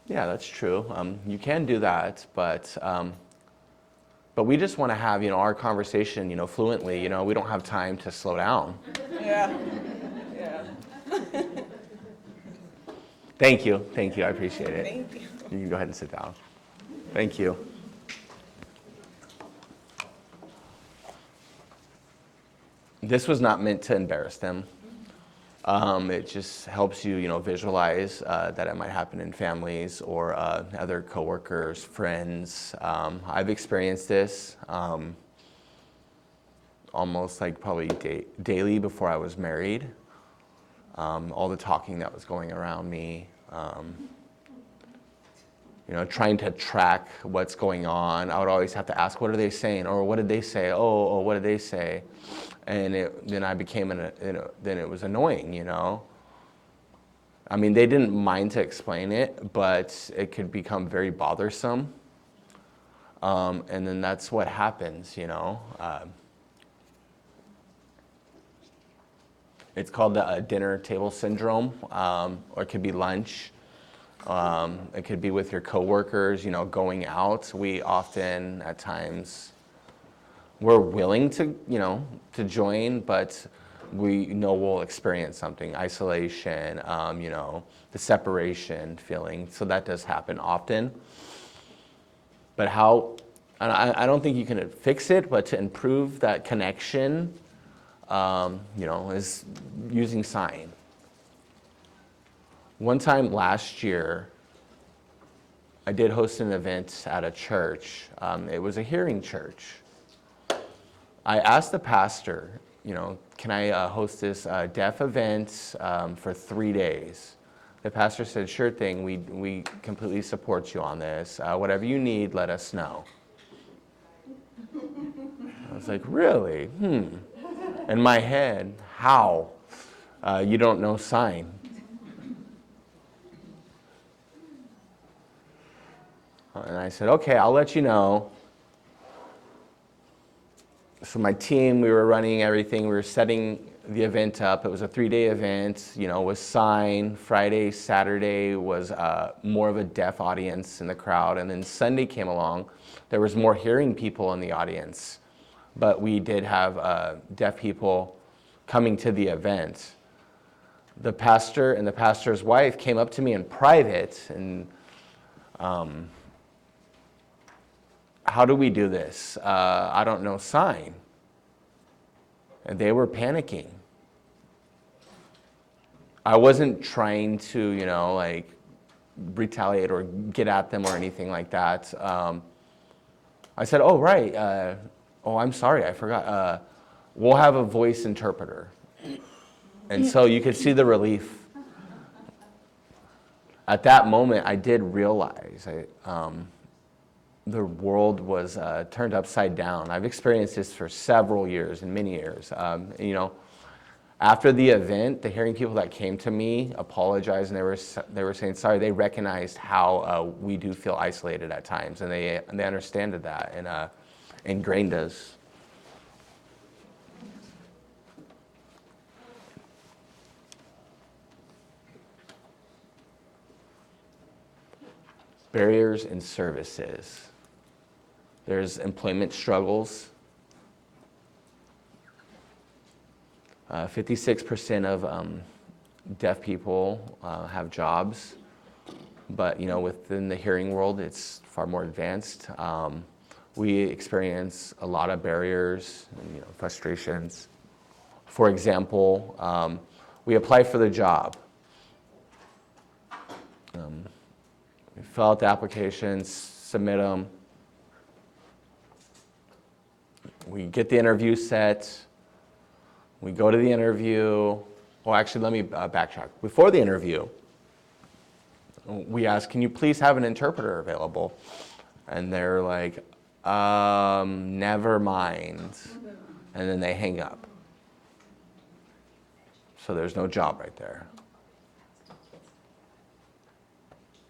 Speaker 3: Yeah, that's true. You can do that, but we just want to have our conversation fluently. We don't have time to slow down.
Speaker 4: Yeah.
Speaker 3: Thank you. I appreciate it.
Speaker 4: Thank you.
Speaker 3: You can go ahead and sit down. Thank you. This was not meant to embarrass them. It just helps you, visualize that it might happen in families or other coworkers, friends. I've experienced this almost like probably daily before I was married. All the talking that was going around me. trying to track what's going on. I would always have to ask, what are they saying? Or what did they say? Oh, what did they say? And then I became, then it was annoying, I mean, they didn't mind to explain it, but it could become very bothersome. And then that's what happens, It's called the dinner table syndrome, or it could be lunch. It could be with your coworkers, going out. We often, at times, we're willing to, to join, but we know we'll experience something, isolation, the separation feeling. So that does happen often. But I don't think you can fix it, but to improve that connection, is using sign. One time last year, I did host an event at a church. It was a hearing church. I asked the pastor, can I host this deaf event for 3 days? The pastor said, sure thing, we completely support you on this. Whatever you need, let us know. I was like, really? In my head, how? You don't know sign. And I said, okay, I'll let you know. So my team, we were running everything. We were setting the event up. It was a 3-day event, with sign. Friday, Saturday was more of a deaf audience in the crowd. And then Sunday came along. There was more hearing people in the audience. But we did have deaf people coming to the event. The pastor and the pastor's wife came up to me in private and, how do we do this? I don't know sign. And they were panicking. I wasn't trying to, retaliate or get at them or anything like that. I said, oh, right. I'm sorry, I forgot. We'll have a voice interpreter. And so you could see the relief. At that moment, I did realize the world was turned upside down. I've experienced this for several years and many years. After the event, the hearing people that came to me apologized, and they were saying sorry. They recognized how we do feel isolated at times, and they understood that, and ingrained us. Barriers in services. There's employment struggles. 56% of deaf people have jobs, but within the hearing world, it's far more advanced. We experience a lot of barriers and frustrations. For example, we apply for the job. We fill out the applications, submit them. We get the interview set. We go to the interview. Well, actually, let me backtrack. Before the interview, we ask, can you please have an interpreter available? And they're like, never mind. And then they hang up. So there's no job right there.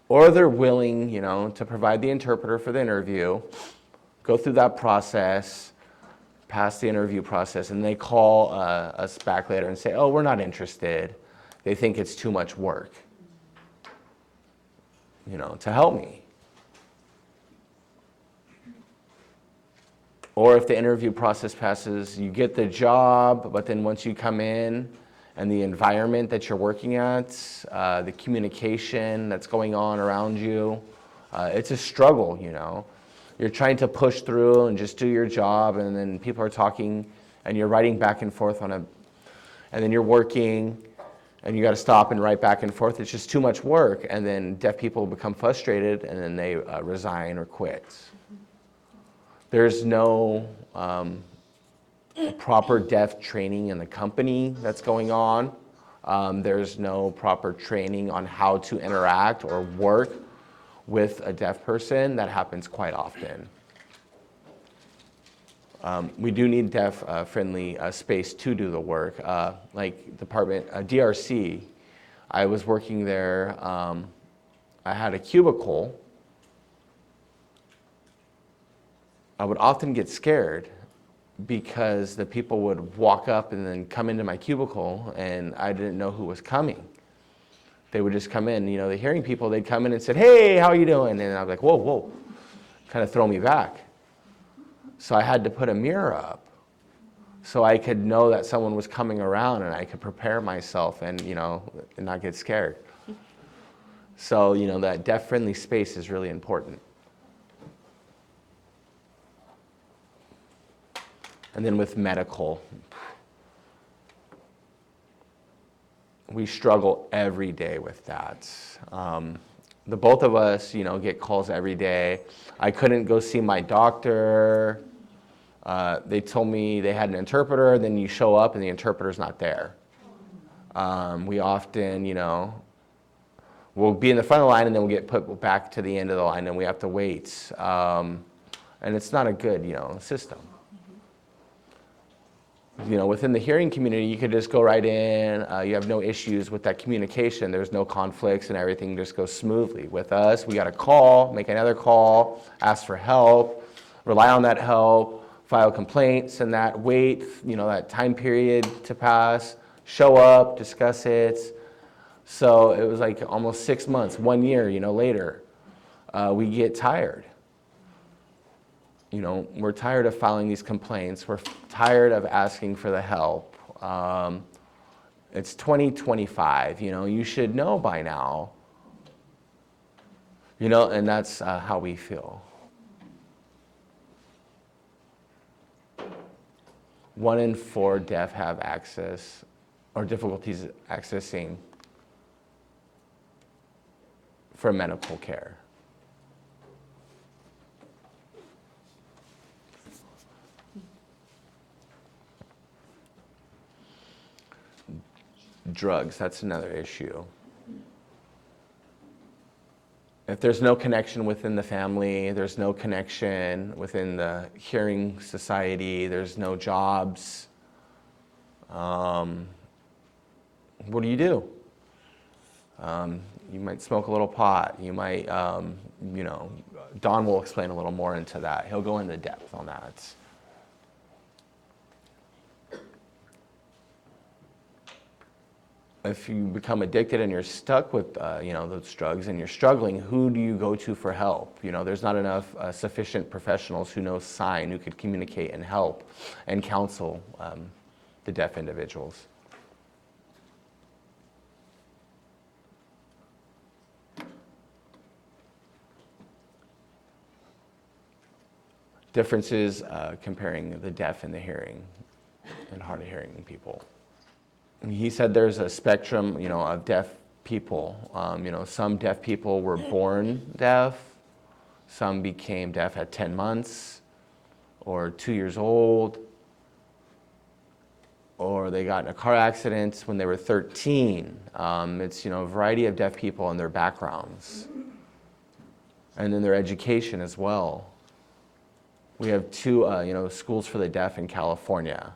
Speaker 3: Or they're willing, to provide the interpreter for the interview, go through that process, pass the interview process, and they call us back later and say, oh, we're not interested. They think it's too much work, to help me. Or if the interview process passes, you get the job, but then once you come in and the environment that you're working at, the communication that's going on around you, it's a struggle, You're trying to push through and just do your job, and then people are talking, and you're writing back and forth and then you're working, and you got to stop and write back and forth. It's just too much work, and then deaf people become frustrated, and then they resign or quit. There's no proper deaf training in the company that's going on. There's no proper training on how to interact or work with a deaf person, that happens quite often. We do need deaf-friendly space to do the work. Like department, DRC, I was working there, I had a cubicle. I would often get scared because the people would walk up and then come into my cubicle and I didn't know who was coming. They would just come in, the hearing people, they'd come in and said, "Hey, how are you doing?" And I'd be like, whoa, whoa, kind of throw me back. So I had to put a mirror up so I could know that someone was coming around and I could prepare myself and, and not get scared. So, that deaf-friendly space is really important. And then with medical, we struggle every day with that. The both of us, get calls every day. I couldn't go see my doctor. They told me they had an interpreter, then you show up and the interpreter's not there. We often, we'll be in the front of the line and then we'll get put back to the end of the line and we have to wait. And it's not a good, system. Within the hearing community, you could just go right in. You have no issues with that communication. There's no conflicts and everything just goes smoothly. With us, we got to call, make another call, ask for help, rely on that help, file complaints and that wait, that time period to pass, show up, discuss it. So it was like almost 6 months, 1 year, later. We get tired. We're tired of filing these complaints. We're tired of asking for the help. It's 2025, you should know by now. And that's how we feel. 1 in 4 deaf have access or difficulties accessing for medical care. Drugs, that's another issue. If there's no connection within the family, there's no connection within the hearing society, there's no jobs, what do? You might smoke a little pot, you might, Don will explain a little more into that. He'll go into depth on that. If you become addicted and you're stuck with those drugs and you're struggling, who do you go to for help? There's not enough sufficient professionals who know sign, who could communicate and help and counsel the deaf individuals. Differences comparing the deaf and the hearing and hard of hearing people. He said there's a spectrum, of deaf people. Some deaf people were born deaf. Some became deaf at 10 months or 2 years old. Or they got in a car accident when they were 13. It's, a variety of deaf people and their backgrounds. And then their education as well. We have 2, schools for the deaf in California.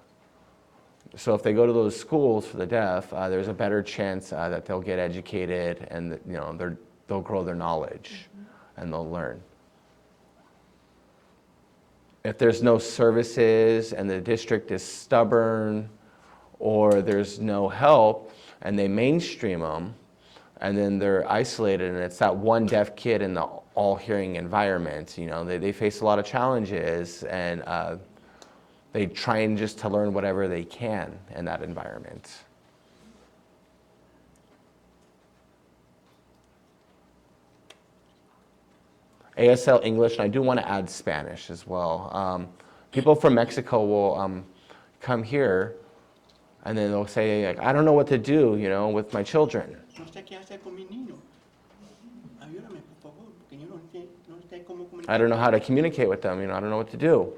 Speaker 3: So if they go to those schools for the deaf, there's a better chance that they'll get educated and they'll grow their knowledge and they'll learn. If there's no services and the district is stubborn or there's no help and they mainstream them and then they're isolated and it's that one deaf kid in the all hearing environment, they face a lot of challenges and they try just to learn whatever they can in that environment. ASL English, and I do want to add Spanish as well. People from Mexico will come here and then they'll say, like, I don't know what to do, with my children.
Speaker 5: No sé qué hacer con mi niño. Ayúdame, por favor, porque yo no sé cómo comunicar.
Speaker 3: I don't know how to communicate with them, I don't know what to do.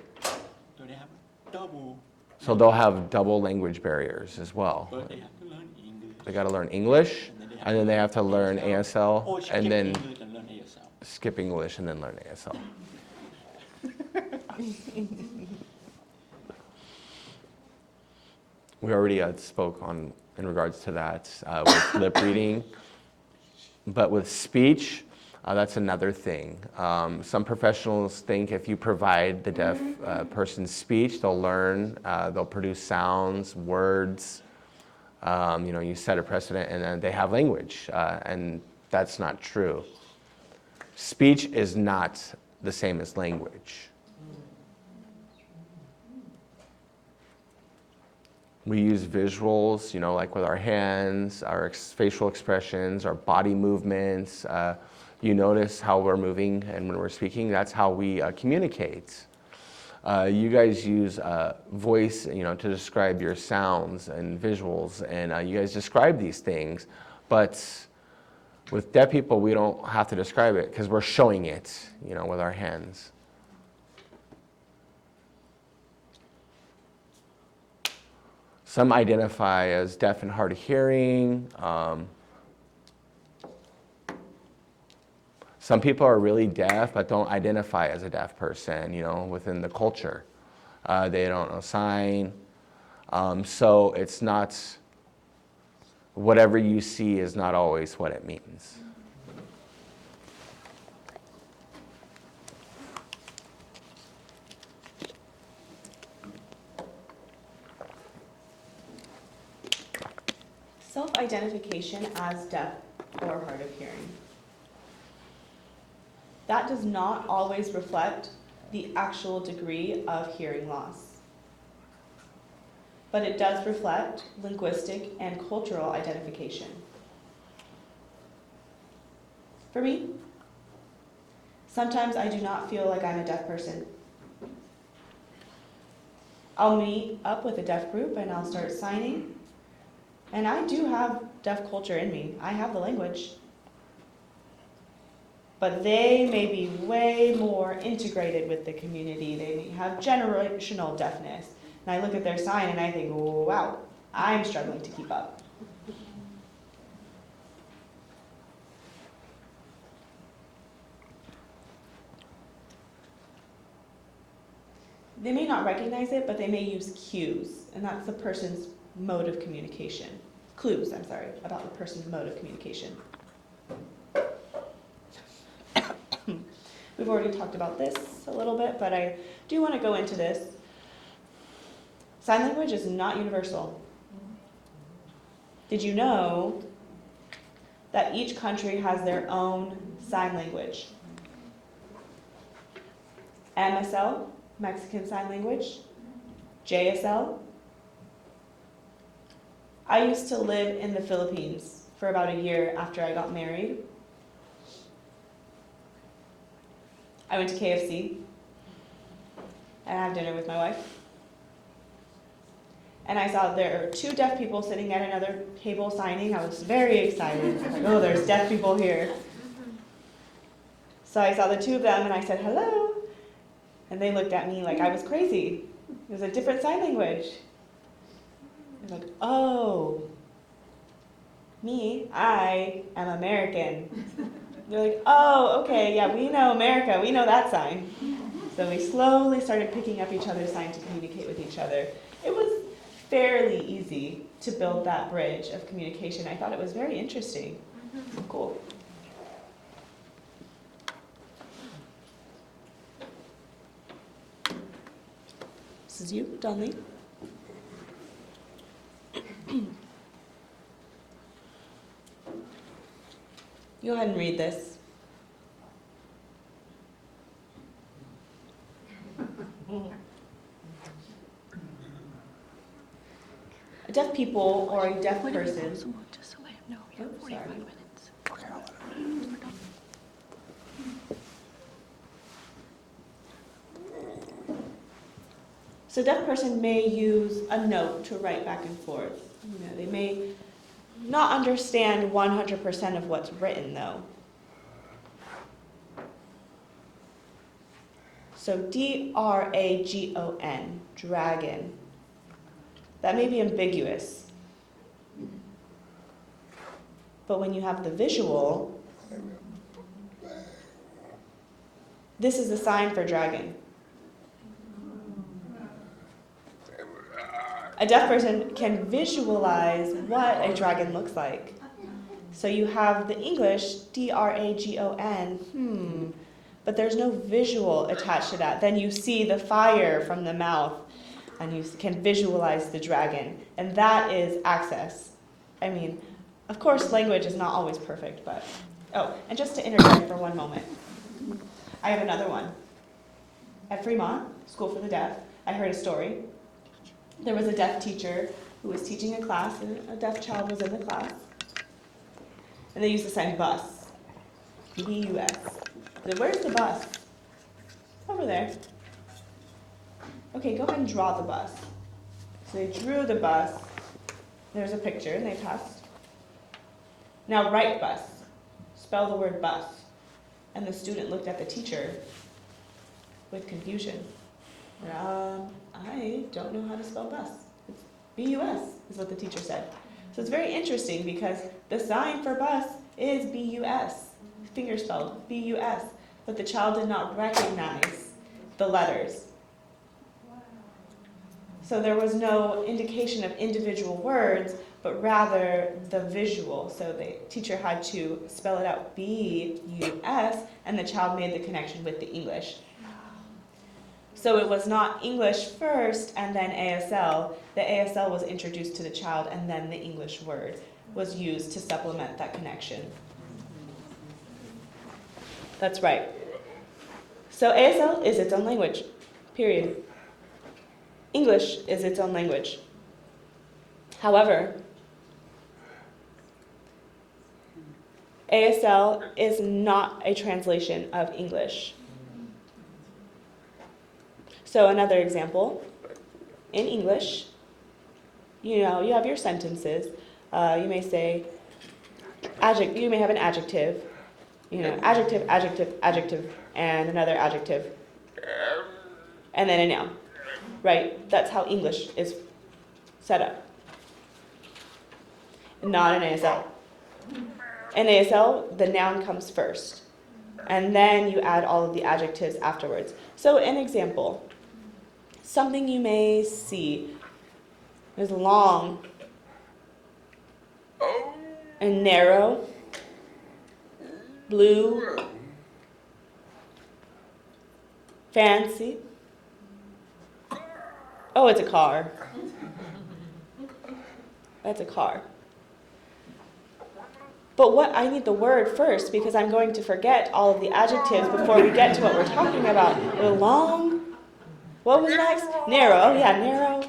Speaker 5: So they have double.
Speaker 3: So they'll have double language barriers as well.
Speaker 5: But they have to learn English.
Speaker 3: They got to learn English, and then they have to learn ASL,
Speaker 5: Or
Speaker 3: and then
Speaker 5: English and learn ASL.
Speaker 3: skip English and then learn ASL. We already spoke on in regards to that with lip reading, but with speech, that's another thing. Some professionals think if you provide the deaf person speech, they'll learn, they'll produce sounds, words. You set a precedent, and then they have language, and that's not true. Speech is not the same as language. We use visuals, like with our hands, our facial expressions, our body movements. You notice how we're moving and when we're speaking, that's how we communicate. You guys use voice, to describe your sounds and visuals, and you guys describe these things, but with deaf people, we don't have to describe it because we're showing it, with our hands. Some identify as deaf and hard of hearing. Some people are really deaf but don't identify as a deaf person, within the culture. They don't know sign. So it's not, whatever you see is not always what it means.
Speaker 2: Self-identification as deaf or hard of hearing. That does not always reflect the actual degree of hearing loss, but it does reflect linguistic and cultural identification. For me, sometimes I do not feel like I'm a deaf person. I'll meet up with a deaf group and I'll start signing. And I do have deaf culture in me. I have the language. But they may be way more integrated with the community. They may have generational deafness. And I look at their sign and I think, oh, wow, I'm struggling to keep up. They may not recognize it, but they may use cues, and that's the person's mode of communication. Clues, about the person's mode of communication. We've already talked about this a little bit, but I do want to go into this. Sign language is not universal. Did you know that each country has their own sign language? MSL, Mexican Sign Language, JSL. I used to live in the Philippines for about a year after I got married. I went to KFC and I had dinner with my wife. And I saw there were 2 deaf people sitting at another table signing. I was very excited. I was like, oh, there's deaf people here. So I saw the 2 of them and I said, hello. And they looked at me like I was crazy. It was a different sign language. I was like, oh, I am American. They're like, oh, okay, yeah, we know America. We know that sign. So we slowly started picking up each other's sign to communicate with each other. It was fairly easy to build that bridge of communication. I thought it was very interesting. Cool. This is you, Donley. Go ahead and read this. A deaf people or a deaf person.
Speaker 6: Just to let him know, we have 45 minutes.
Speaker 2: So a deaf person may use a note to write back and forth. They may not understand 100% of what's written, though. So D-R-A-G-O-N, dragon. That may be ambiguous. But when you have the visual, This is the sign for dragon. A deaf person can visualize what a dragon looks like. So you have the English, dragon, but there's no visual attached to that. Then you see the fire from the mouth, and you can visualize the dragon. And that is access. I mean, of course, language is not always perfect, but... Oh, and just to interject for one moment, I have another one. At Fremont School for the Deaf, I heard a story. There was a deaf teacher who was teaching a class, and a deaf child was in the class. And they used the sign bus. B-U-S. I said, where's the bus? Over there. Okay, go ahead and draw the bus. So they drew the bus. There's a picture, and they passed. Now write bus. Spell the word bus. And the student looked at the teacher with confusion. I don't know how to spell bus. It's B-U-S, is what the teacher said. So it's very interesting because the sign for bus is B-U-S, finger spelled B-U-S, but the child did not recognize the letters. So there was no indication of individual words, but rather the visual. So the teacher had to spell it out B-U-S, and the child made the connection with the English. So it was not English first and then ASL. The ASL was introduced to the child, and then the English word was used to supplement that connection. That's right. So ASL is its own language, period. English is its own language. However, ASL is not a translation of English. So another example, in English, you have your sentences. You may say, you may have an adjective, adjective, adjective, adjective, and another adjective, and then a noun, right? That's how English is set up. Not an ASL. In ASL, the noun comes first, and then you add all of the adjectives afterwards. So an example. Something you may see is long and narrow, blue, fancy. Oh, it's a car. That's a car. But I need the word first because I'm going to forget all of the adjectives before we get to what we're talking about. Long. What was next? Narrow. Oh, yeah, narrow.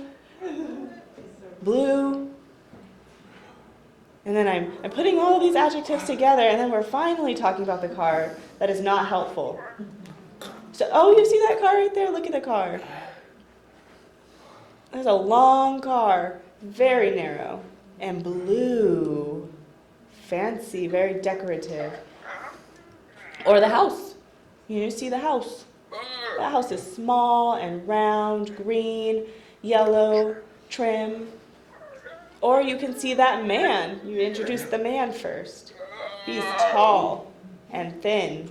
Speaker 2: Blue. And then I'm putting all of these adjectives together, and then we're finally talking about the car. That is not helpful. So, oh, you see that car right there? Look at the car. There's a long car, very narrow, and blue. Fancy, very decorative. Or the house. You see the house. The house is small and round, green, yellow, trim. Or you can see that man. You introduce the man first. He's tall and thin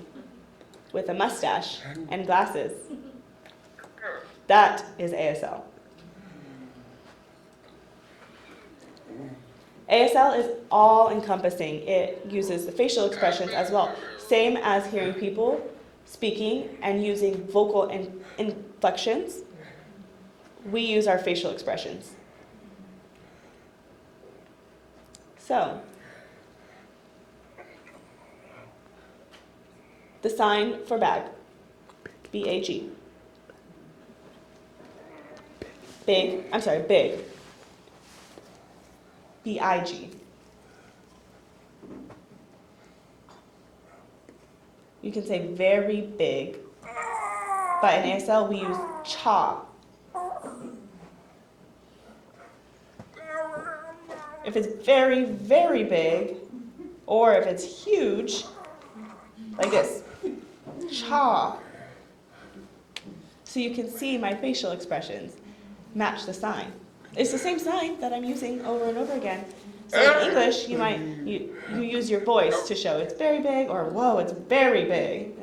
Speaker 2: with a mustache and glasses. That is ASL. ASL is all-encompassing. It uses the facial expressions as well. Same as hearing people speaking and using vocal inflections. We use our facial expressions. So, the sign for bag, B-A-G. Big, B-I-G. You can say very big, but in ASL we use cha. If it's very, very big, or if it's huge, like this, cha. So you can see my facial expressions match the sign. It's the same sign that I'm using over and over again. So in English, you use your voice to show it's very big, or whoa, it's very big.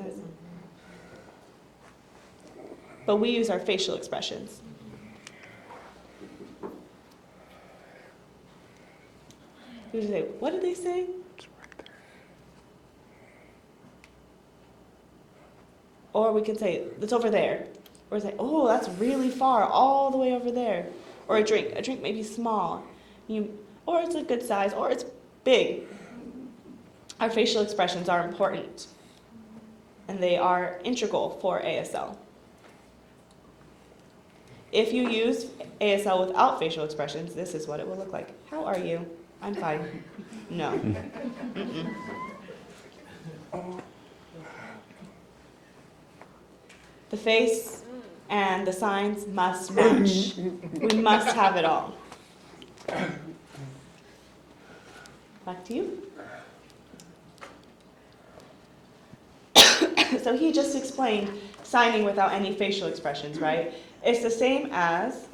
Speaker 2: but we use our facial expressions. You say, what did they say? Or we can say, it's over there. Or say, oh, that's really far, all the way over there. Or a drink. A drink may be small. Or it's a good size, or it's big. Our facial expressions are important. And they are integral for ASL. If you use ASL without facial expressions, this is what it will look like. How are you? I'm fine. No. Mm-mm. The face and the signs must match. We must have it all. Back to you. So he just explained signing without any facial expressions, right? It's the same as,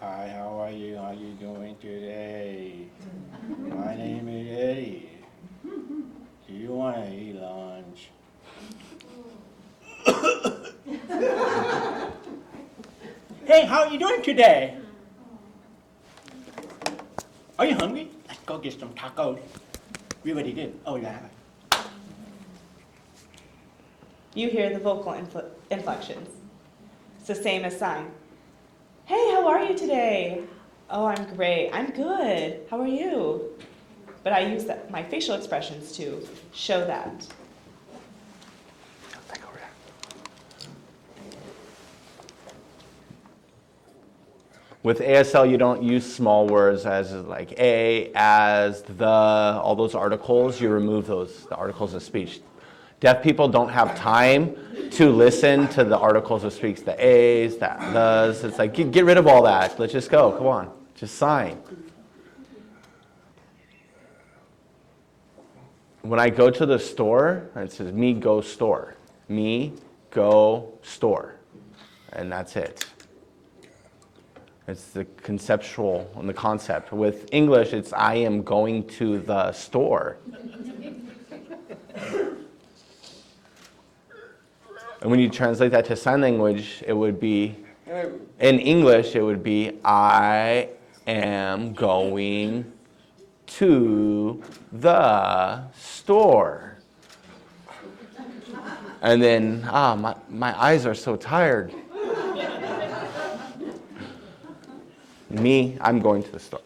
Speaker 5: Hi, how are you? How you doing today? My name is Eddie. Do you want to eat lunch? Hey, how are you doing today? Are you hungry? Let's go get some tacos. We already did. Oh, yeah.
Speaker 2: you hear the vocal inflections. It's the same as sign. Hey, how are you today? Oh, I'm great. I'm good. How are you? But I use my facial expressions to show that.
Speaker 3: With ASL, you don't use small words as like a, as, the, all those articles. You remove those, the articles of speech. Deaf people don't have time to listen to the articles of speech, the a's, the thes. It's like, get rid of all that. Let's just go. Come on. Just sign. When I go to the store, it says me go store. Me go store. And that's it. It's the conceptual and the concept. With English, it's I am going to the store. And when you translate that to sign language, it would be, in English, it would be I am going to the store. And then, my eyes are so tired. Me, I'm going to the store.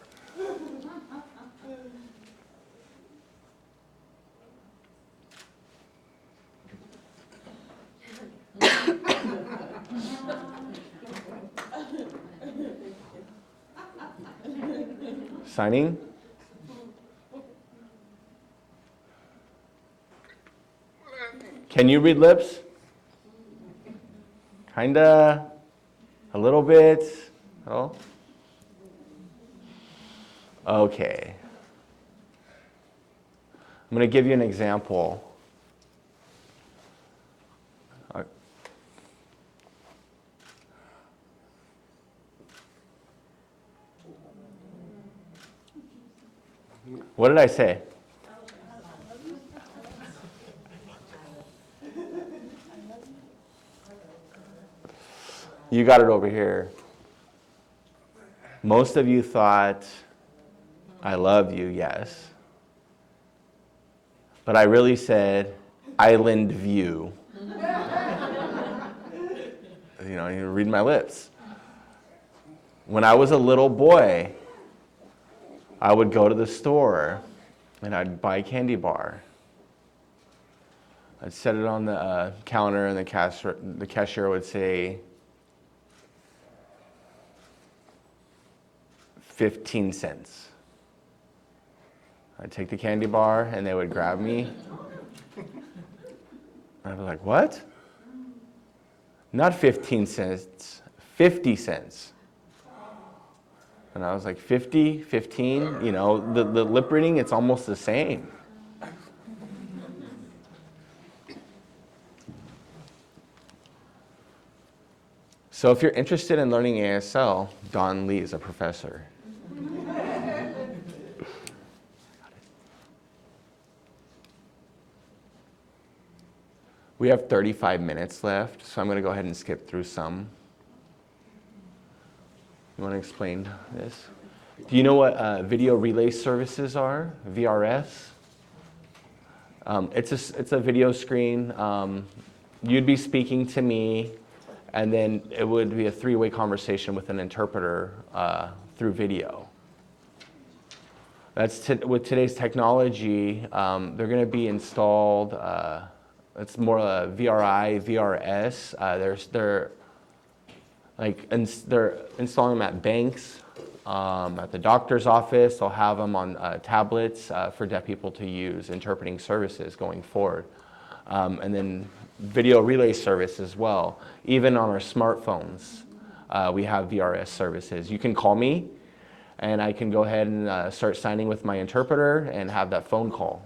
Speaker 3: Signing? Can you read lips? Kinda, a little bit. Oh. Okay. I'm going to give you an example. What did I say? You got it over here. Most of you thought, I love you, yes. But I really said, island view. You read my lips. When I was a little boy, I would go to the store and I'd buy a candy bar. I'd set it on the counter and the cashier would say, 15 cents. I'd take the candy bar and they would grab me. I'd be like, what? Not 15 cents, 50 cents. And I was like, 50, 15, the lip reading, it's almost the same. So if you're interested in learning ASL, Don Lee is a professor. We have 35 minutes left, so I'm going to go ahead and skip through some. You want to explain this? Do you know what video relay services are? VRS? It's a video screen. You'd be speaking to me, and then it would be a three-way conversation with an interpreter through video. With today's technology, they're going to be installed. It's more VRI, VRS. They're installing them at banks, at the doctor's office. They'll have them on tablets for deaf people to use, interpreting services going forward. And then video relay service as well. Even on our smartphones, we have VRS services. You can call me, and I can go ahead and start signing with my interpreter and have that phone call.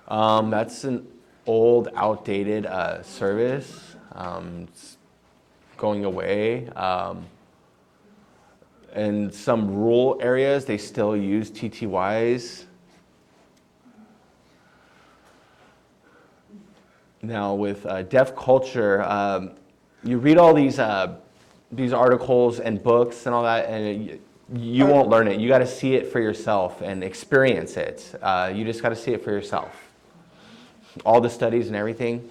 Speaker 3: That's an old, outdated service. It's going away. In some rural areas, they still use TTYs. Now, with deaf culture, you read all these articles and books and all that, and you won't learn it. You got to see it for yourself and experience it. You just got to see it for yourself. All the studies and everything.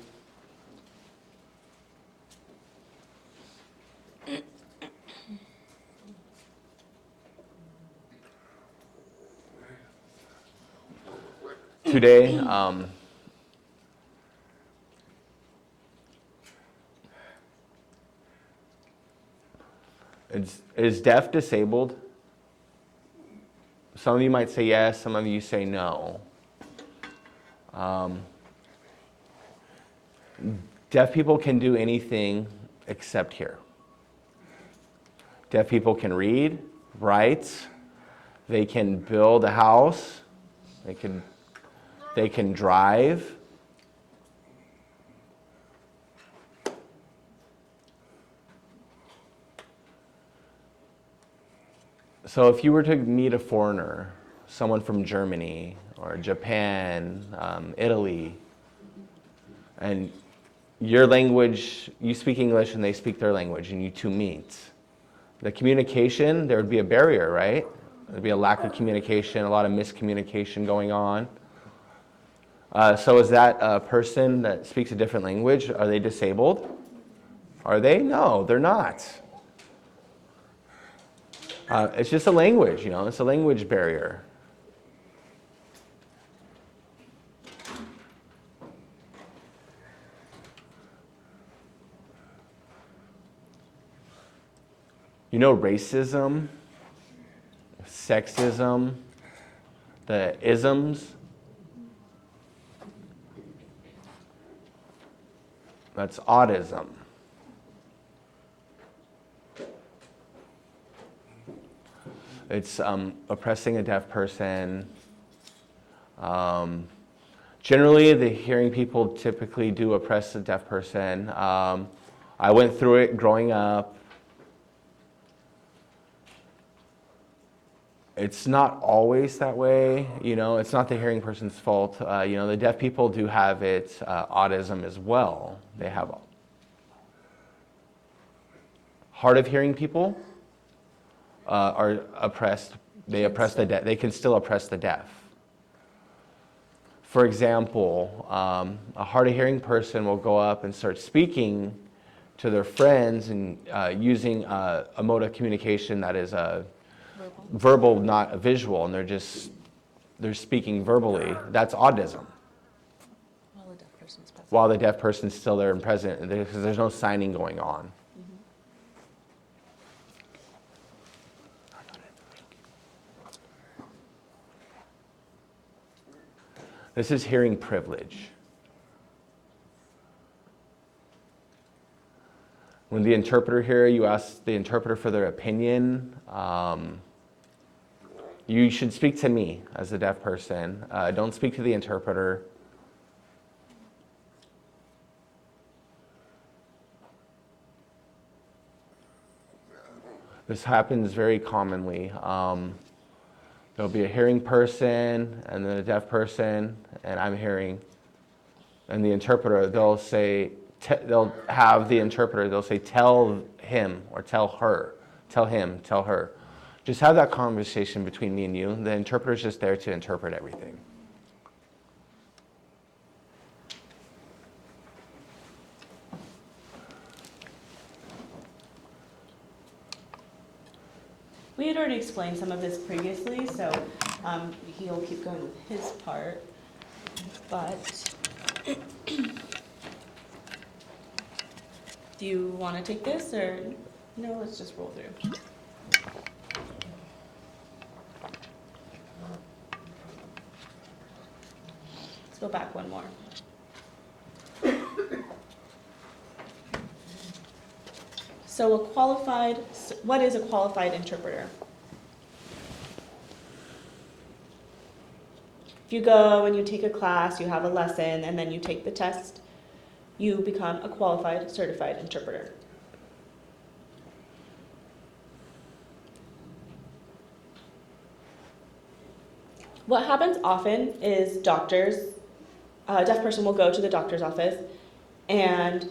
Speaker 3: Today, is deaf disabled? Some of you might say yes, some of you say no. Deaf people can do anything except hear. Deaf people can read, write, they can build a house, they can drive. So if you were to meet a foreigner, someone from Germany or Japan, Italy, and your language, you speak English and they speak their language, and you two meet, the communication, there would be a barrier, right? There'd be a lack of communication, a lot of miscommunication going on. So is that a person that speaks a different language, are they disabled? Are they? No, they're not. It's just a language, it's a language barrier. Racism, sexism, the isms. That's autism. It's oppressing a deaf person. Generally, the hearing people typically do oppress a deaf person. I went through it growing up. It's not always that way, it's not the hearing person's fault. The deaf people do have it, autism as well. They have hard of hearing people are oppressed. They oppress the deaf. They can still oppress the deaf. For example, a hard of hearing person will go up and start speaking to their friends and using a mode of communication that is verbal, not a visual, and they're speaking verbally. That's autism. While the deaf person's still there and present, because there's no signing going on. This is hearing privilege. When the interpreter here, you ask the interpreter for their opinion. You should speak to me as a deaf person. Don't speak to the interpreter. This happens very commonly. there'll be a hearing person and then a deaf person, and I'm hearing. And the interpreter, they'll say, they'll have the interpreter, they'll say, tell him or tell her, tell him, tell her. Just have that conversation between me and you. The interpreter's just there to interpret everything.
Speaker 2: We had already explained some of this previously, so he'll keep going with his part. But do you want to take this, or no? Let's just roll through. Let's go back one more. So what is a qualified interpreter? If you go and you take a class, you have a lesson, and then you take the test, you become a qualified, certified interpreter. What happens often is a deaf person will go to the doctor's office, and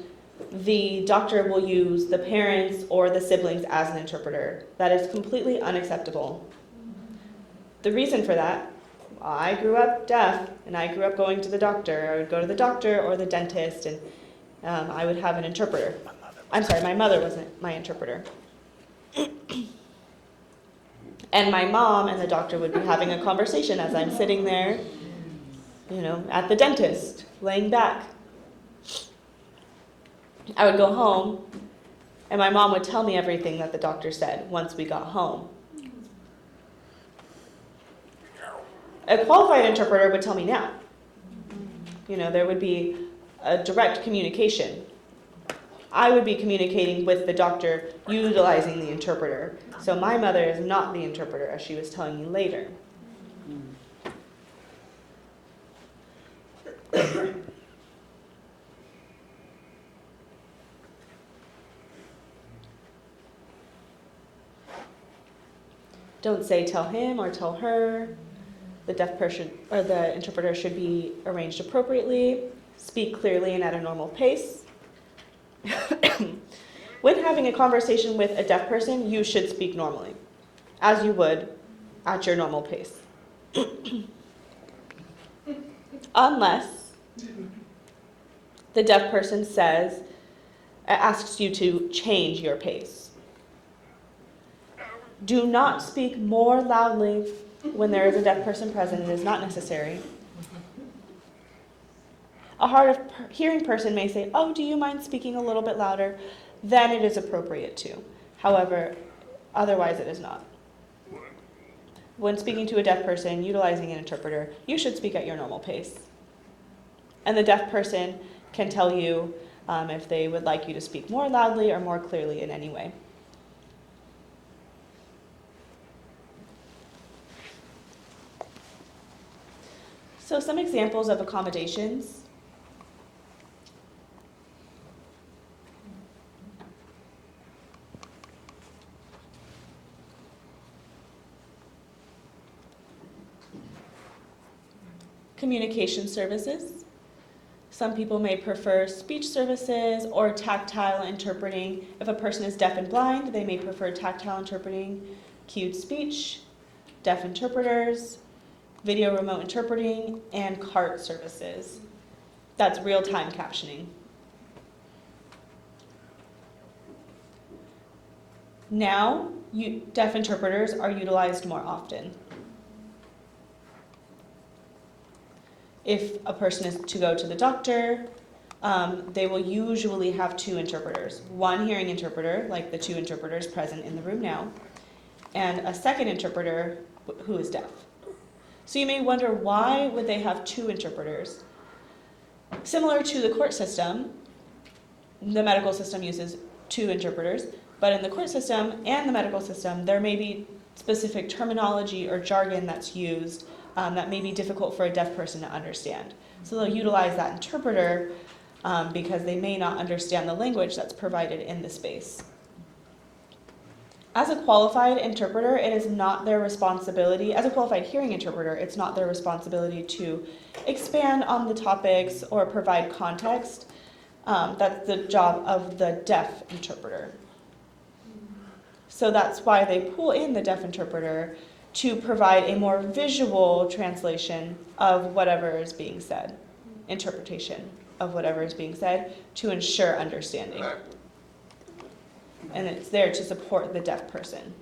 Speaker 2: the doctor will use the parents or the siblings as an interpreter. That is completely unacceptable. The reason for that, I grew up deaf, and I grew up going to the doctor. I would go to the doctor or the dentist, and I would have an interpreter. I'm sorry, my mother wasn't my interpreter. And my mom and the doctor would be having a conversation as I'm sitting there, at the dentist, laying back. I would go home, and my mom would tell me everything that the doctor said once we got home. A qualified interpreter would tell me now. There would be a direct communication. I would be communicating with the doctor utilizing the interpreter. So my mother is not the interpreter, as she was telling you later. Don't say tell him or tell her. The deaf person or the interpreter should be arranged appropriately. Speak clearly and at a normal pace. When having a conversation with a deaf person, you should speak normally, as you would at your normal pace. Unless the deaf person asks you to change your pace. Do not speak more loudly when there is a deaf person present. It is not necessary. A hard of hearing person may say, "Oh, do you mind speaking a little bit louder?" Then it is appropriate to. However, otherwise it is not. When speaking to a deaf person, utilizing an interpreter, you should speak at your normal pace. And the deaf person can tell you if they would like you to speak more loudly or more clearly in any way. So some examples of accommodations. Communication services. Some people may prefer speech services or tactile interpreting. If a person is deaf and blind, they may prefer tactile interpreting, cued speech, deaf interpreters, video remote interpreting, and CART services. That's real-time captioning. Now, deaf interpreters are utilized more often. If a person is to go to the doctor, they will usually have two interpreters. One hearing interpreter, like the two interpreters present in the room now, and a second interpreter who is deaf. So you may wonder, why would they have two interpreters? Similar to the court system, the medical system uses two interpreters, but in the court system and the medical system, there may be specific terminology or jargon that's used that may be difficult for a deaf person to understand. So they'll utilize that interpreter because they may not understand the language that's provided in the space. As a qualified interpreter, it is not their responsibility, as a qualified hearing interpreter, it's not their responsibility to expand on the topics or provide context. That's the job of the deaf interpreter. So that's why they pull in the deaf interpreter to provide a more visual translation of whatever is being said, interpretation of whatever is being said to ensure understanding. And it's there to support the deaf person.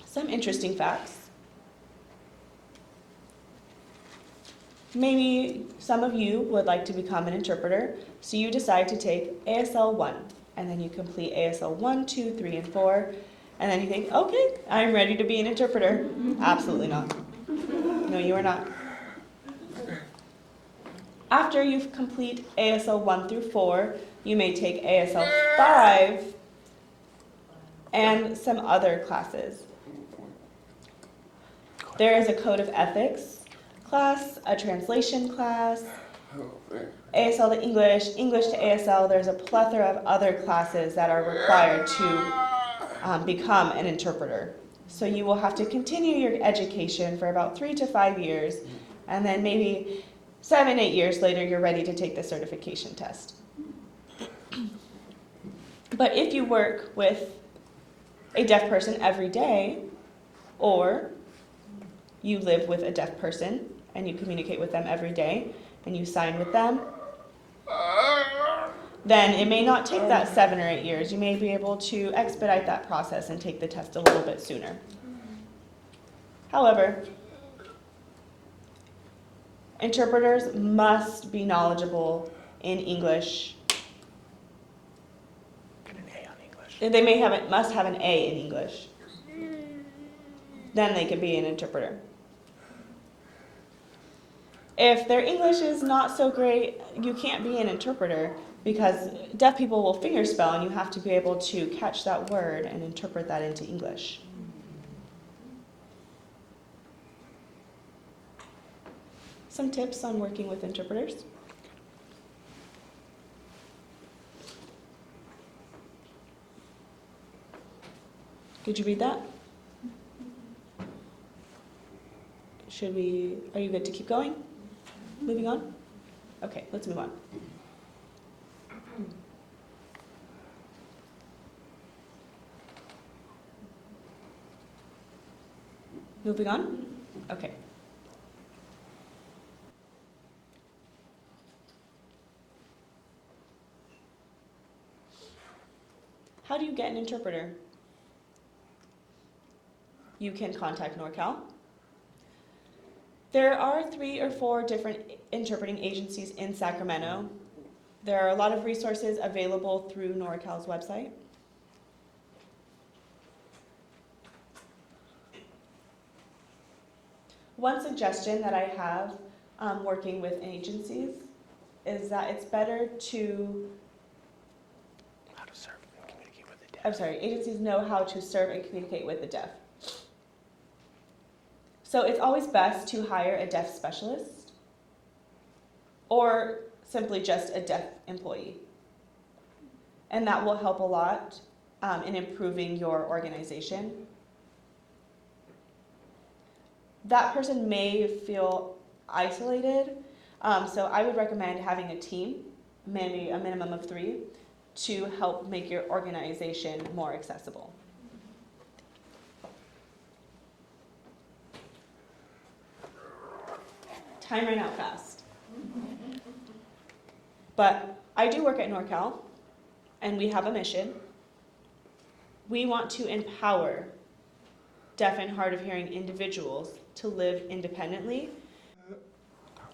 Speaker 2: Some interesting facts. Maybe some of you would like to become an interpreter, so you decide to take ASL 1, and then you complete ASL 1, 2, 3, and 4, and then you think, okay, I'm ready to be an interpreter. Absolutely not. No, you are not. After you complete ASL 1 through 4, you may take ASL 5 and some other classes. There is a code of ethics class, a translation class, ASL to English, English to ASL. There's a plethora of other classes that are required to become an interpreter. So you will have to continue your education for about 3 to 5 years, and then maybe 7, 8 years later, you're ready to take the certification test. But if you work with a deaf person every day, or you live with a deaf person and you communicate with them every day and you sign with them, then it may not take that 7 or 8 years. You may be able to expedite that process and take the test a little bit sooner. However, interpreters must be knowledgeable in English.
Speaker 3: Get an A on English.
Speaker 2: They must have an A in English. Then they can be an interpreter. If their English is not so great, you can't be an interpreter because deaf people will fingerspell and you have to be able to catch that word and interpret that into English. Some tips on working with interpreters. Did you read that? Are you good to keep going? Moving on? Okay, let's move on. Moving on? Okay. How do you get an interpreter? You can contact NorCal. There are 3 or 4 different interpreting agencies in Sacramento. There are a lot of resources available through NorCal's website. One suggestion that I have working with agencies is that it's better to
Speaker 3: How to serve and communicate with the deaf.
Speaker 2: agencies know how to serve and communicate with the deaf. So it's always best to hire a deaf specialist or simply just a deaf employee. And that will help a lot in improving your organization. That person may feel isolated, so I would recommend having a team, maybe a minimum of 3, to help make your organization more accessible. Time ran out fast. But I do work at NorCal, and we have a mission. We want to empower deaf and hard of hearing individuals to live independently.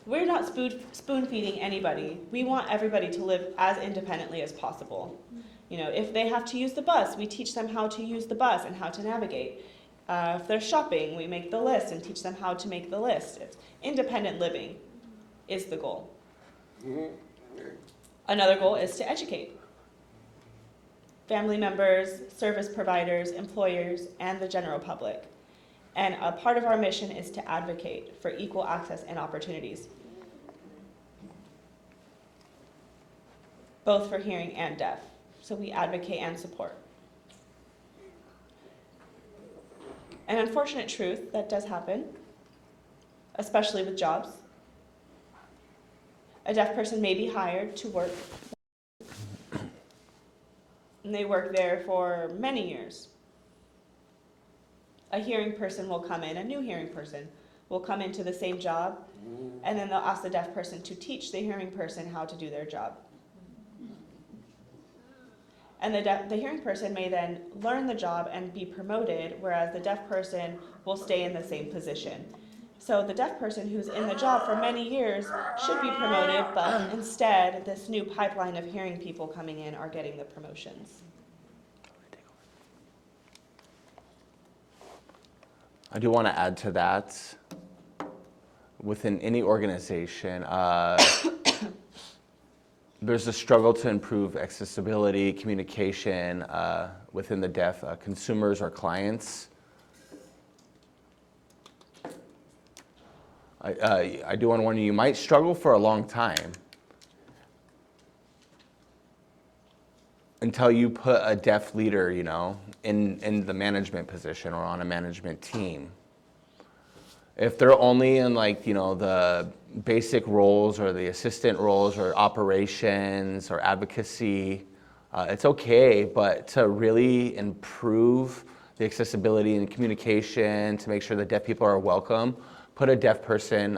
Speaker 2: We're not spoon feeding anybody. We want everybody to live as independently as possible. You know, if they have to use the bus, we teach them how to use the bus and how to navigate. If they're shopping, we make the list and teach them how to make the list. Independent living is the goal. Another goal is to educate family members, service providers, employers, and the general public. And a part of our mission is to advocate for equal access and opportunities. both for hearing and deaf. So we advocate and support. An unfortunate truth that does happen, especially with jobs. A deaf person may be hired to work, and they work there for many years. A hearing person will come in, a new hearing person will come into the same job, and then they'll ask the deaf person to teach the hearing person how to do their job. And the hearing person may then learn the job and be promoted, whereas the deaf person will stay in the same position. So the deaf person who's in the job for many years should be promoted, but instead, this new pipeline of hearing people coming in are getting the promotions.
Speaker 3: I do want to add to that. Within any organization, there's a struggle to improve accessibility, communication within the deaf consumers or clients. I do want to warn you, you might struggle for a long time until you put a deaf leader, in the management position or on a management team. If they're only in the basic roles or the assistant roles or operations or advocacy, it's okay, but to really improve the accessibility and communication, to make sure that deaf people are welcome, put a deaf person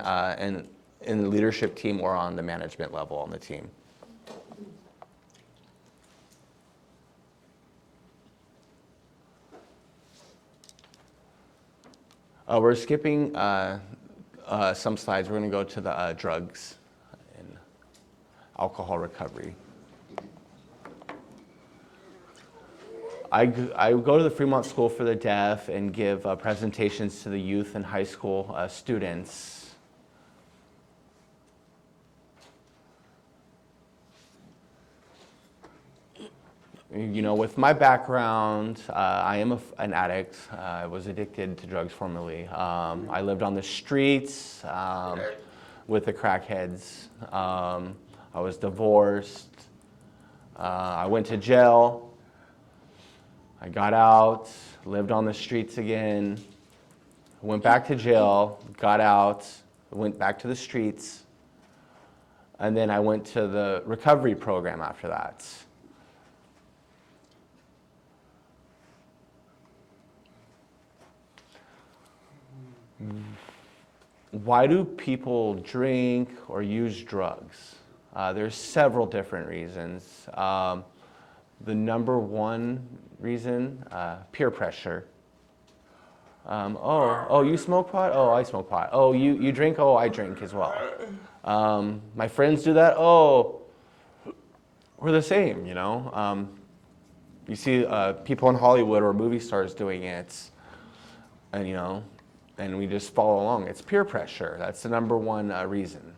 Speaker 3: in the leadership team or on the management level on the team. We're skipping some slides. We're going to go to the drugs and alcohol recovery. I go to the Fremont School for the Deaf and give presentations to the youth and high school students. With my background, I am an addict. I was addicted to drugs formerly. I lived on the streets with the crackheads. I was divorced. I went to jail. I got out, lived on the streets again, went back to jail, got out, went back to the streets, and then I went to the recovery program after that. Why do people drink or use drugs? There's several different reasons. The number one reason, peer pressure. Oh, you smoke pot? Oh, I smoke pot. Oh, you drink? Oh, I drink as well. My friends do that? Oh, we're the same, You see people in Hollywood or movie stars doing it, and we just follow along. It's peer pressure. That's the number one reason.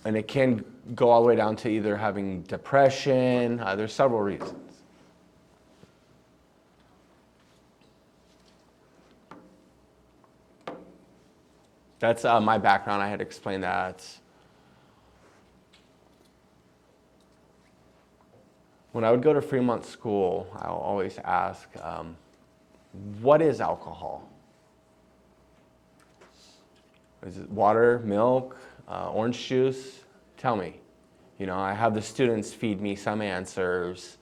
Speaker 3: And it can go all the way down to either having depression. There's several reasons. That's my background. I had explained that. When I would go to Fremont School, I'll always ask, what is alcohol? Is it water, milk, orange juice? Tell me. I have the students feed me some answers,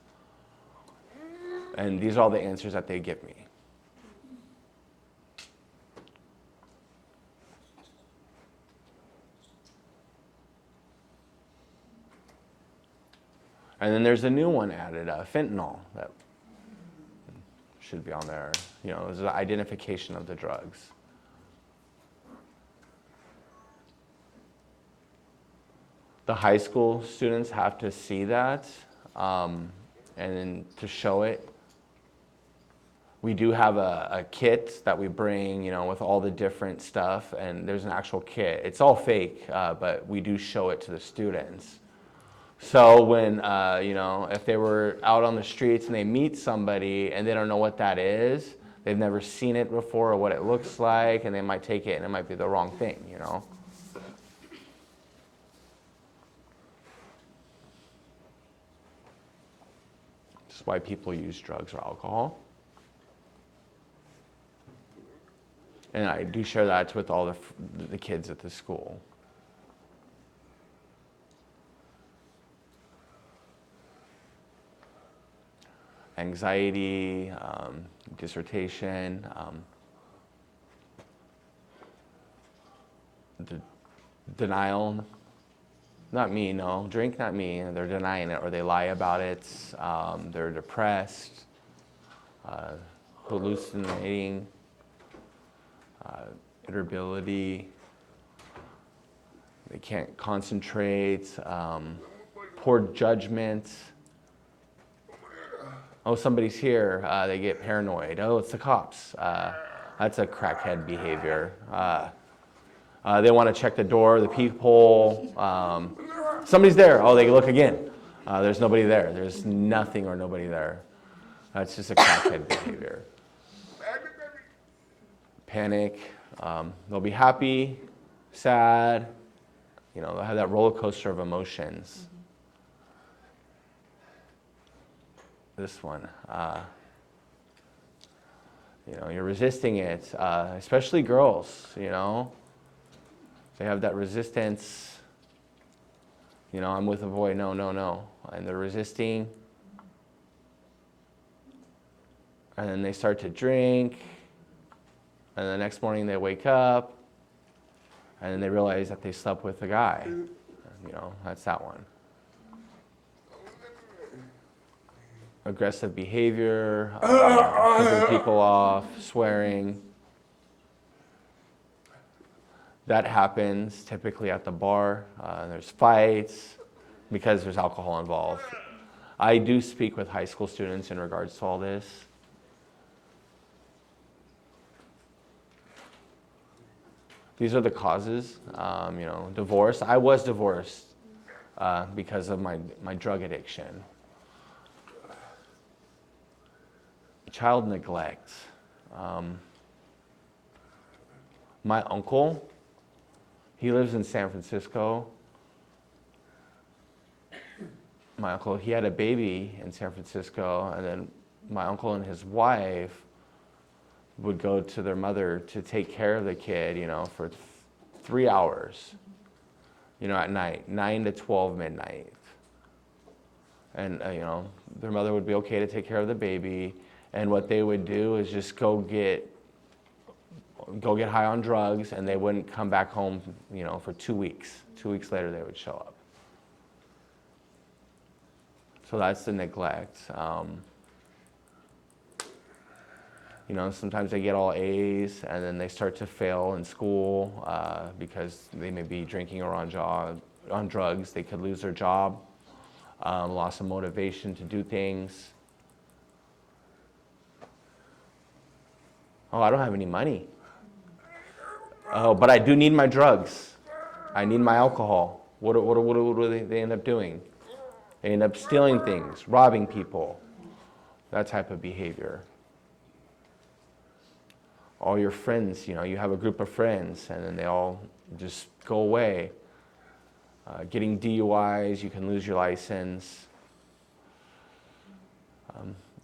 Speaker 3: and these are all the answers that they give me. And then there's a new one added, fentanyl, that should be on there. This is the identification of the drugs. The high school students have to see that, and then to show it. We do have a kit that we bring, with all the different stuff, and there's an actual kit. It's all fake, but we do show it to the students. So when, if they were out on the streets and they meet somebody and they don't know what that is, they've never seen it before or what it looks like, and they might take it and it might be the wrong thing, is why people use drugs or alcohol. And I do share that with all the kids at the school. Anxiety, dissertation, denial. Not me, no. Drink, not me. They're denying it, or they lie about it. They're depressed, hallucinating, irritability. They can't concentrate, poor judgment. Oh, somebody's here. They get paranoid. Oh, it's the cops. That's a crackhead behavior. They want to check the door, the peephole. Somebody's there. Oh, they look again. There's nobody there. There's nothing or nobody there. That's just a crackhead behavior. Panic. They'll be happy, sad. You know, they'll have that roller coaster of emotions. This one. You know, you're resisting it, especially girls, you know. They have that resistance. You know, I'm with a boy, no, no, no. And they're resisting. And then they start to drink. And the next morning they wake up. And then they realize that they slept with a guy. You know, that's that one. Aggressive behavior, flipping people off, swearing. That happens typically at the bar. There's fights because there's alcohol involved. I do speak with high school students in regards to all this. These are the causes. You know, divorce. I was divorced because of my drug addiction. Child neglect. My uncle, he lives in San Francisco. My uncle, he had a baby in San Francisco, and then my uncle and his wife would go to their mother to take care of the kid, you know, for 3 hours, you know, at night, 9 to 12 midnight. And, you know, their mother would be okay to take care of the baby. And what they would do is just go get high on drugs, and they wouldn't come back home, you know, for 2 weeks. 2 weeks later, they would show up. So that's the neglect. You know, sometimes they get all A's, and then they start to fail in school because they may be drinking or on drugs. They could lose their job, loss of motivation to do things. Oh, I don't have any money. Oh, but I do need my drugs. I need my alcohol. What do they end up doing? They end up stealing things, robbing people. That type of behavior. All your friends, you know, you have a group of friends, and then they all just go away. Getting DUIs, you can lose your license.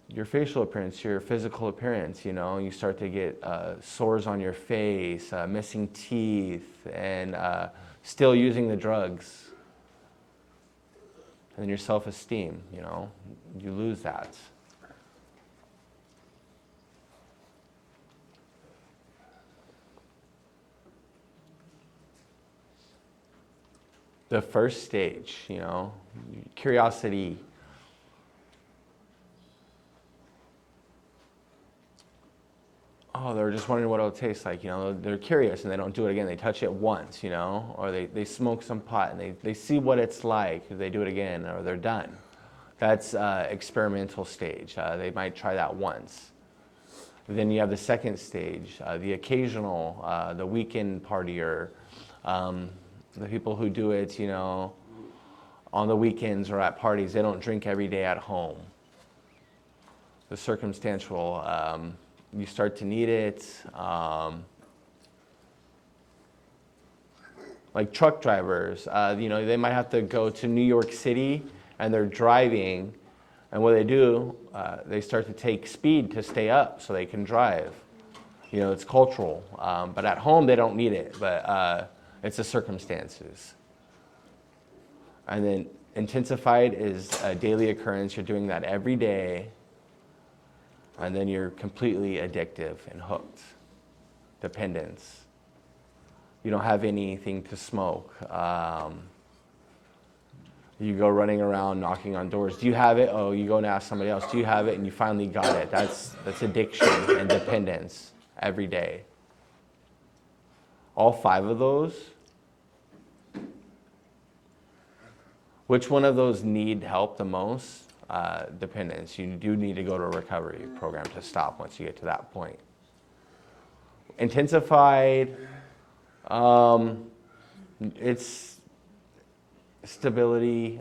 Speaker 3: Your facial appearance, your physical appearance, you know, you start to get sores on your face, missing teeth, and still using the drugs. And then your self-esteem, you know, you lose that. The first stage, you know, curiosity. Oh, they're just wondering what it'll taste like, you know, they're curious and they don't do it again. They touch it once, you know, or they smoke some pot and they see what it's like. They do it again, or they're done. That's experimental stage. They might try that once. Then you have the second stage, the occasional, the weekend partier, the people who do it, you know, on the weekends or at parties. They don't drink every day at home. The circumstantial, you start to need it. Like truck drivers, you know, they might have to go to New York City and they're driving, and what they do, they start to take speed to stay up so they can drive. You know, it's cultural. But at home, they don't need it, but it's the circumstances. And then intensified is a daily occurrence. You're doing that every day, and then you're completely addictive and hooked. Dependence. You don't have anything to smoke. You go running around knocking on doors. Do you have it? Oh, you go and ask somebody else. Do you have it? And you finally got it. That's addiction and dependence every day. All 5 of those. Which one of those need help the most? Dependence. You do need to go to a recovery program to stop once you get to that point. Intensified, it's stability,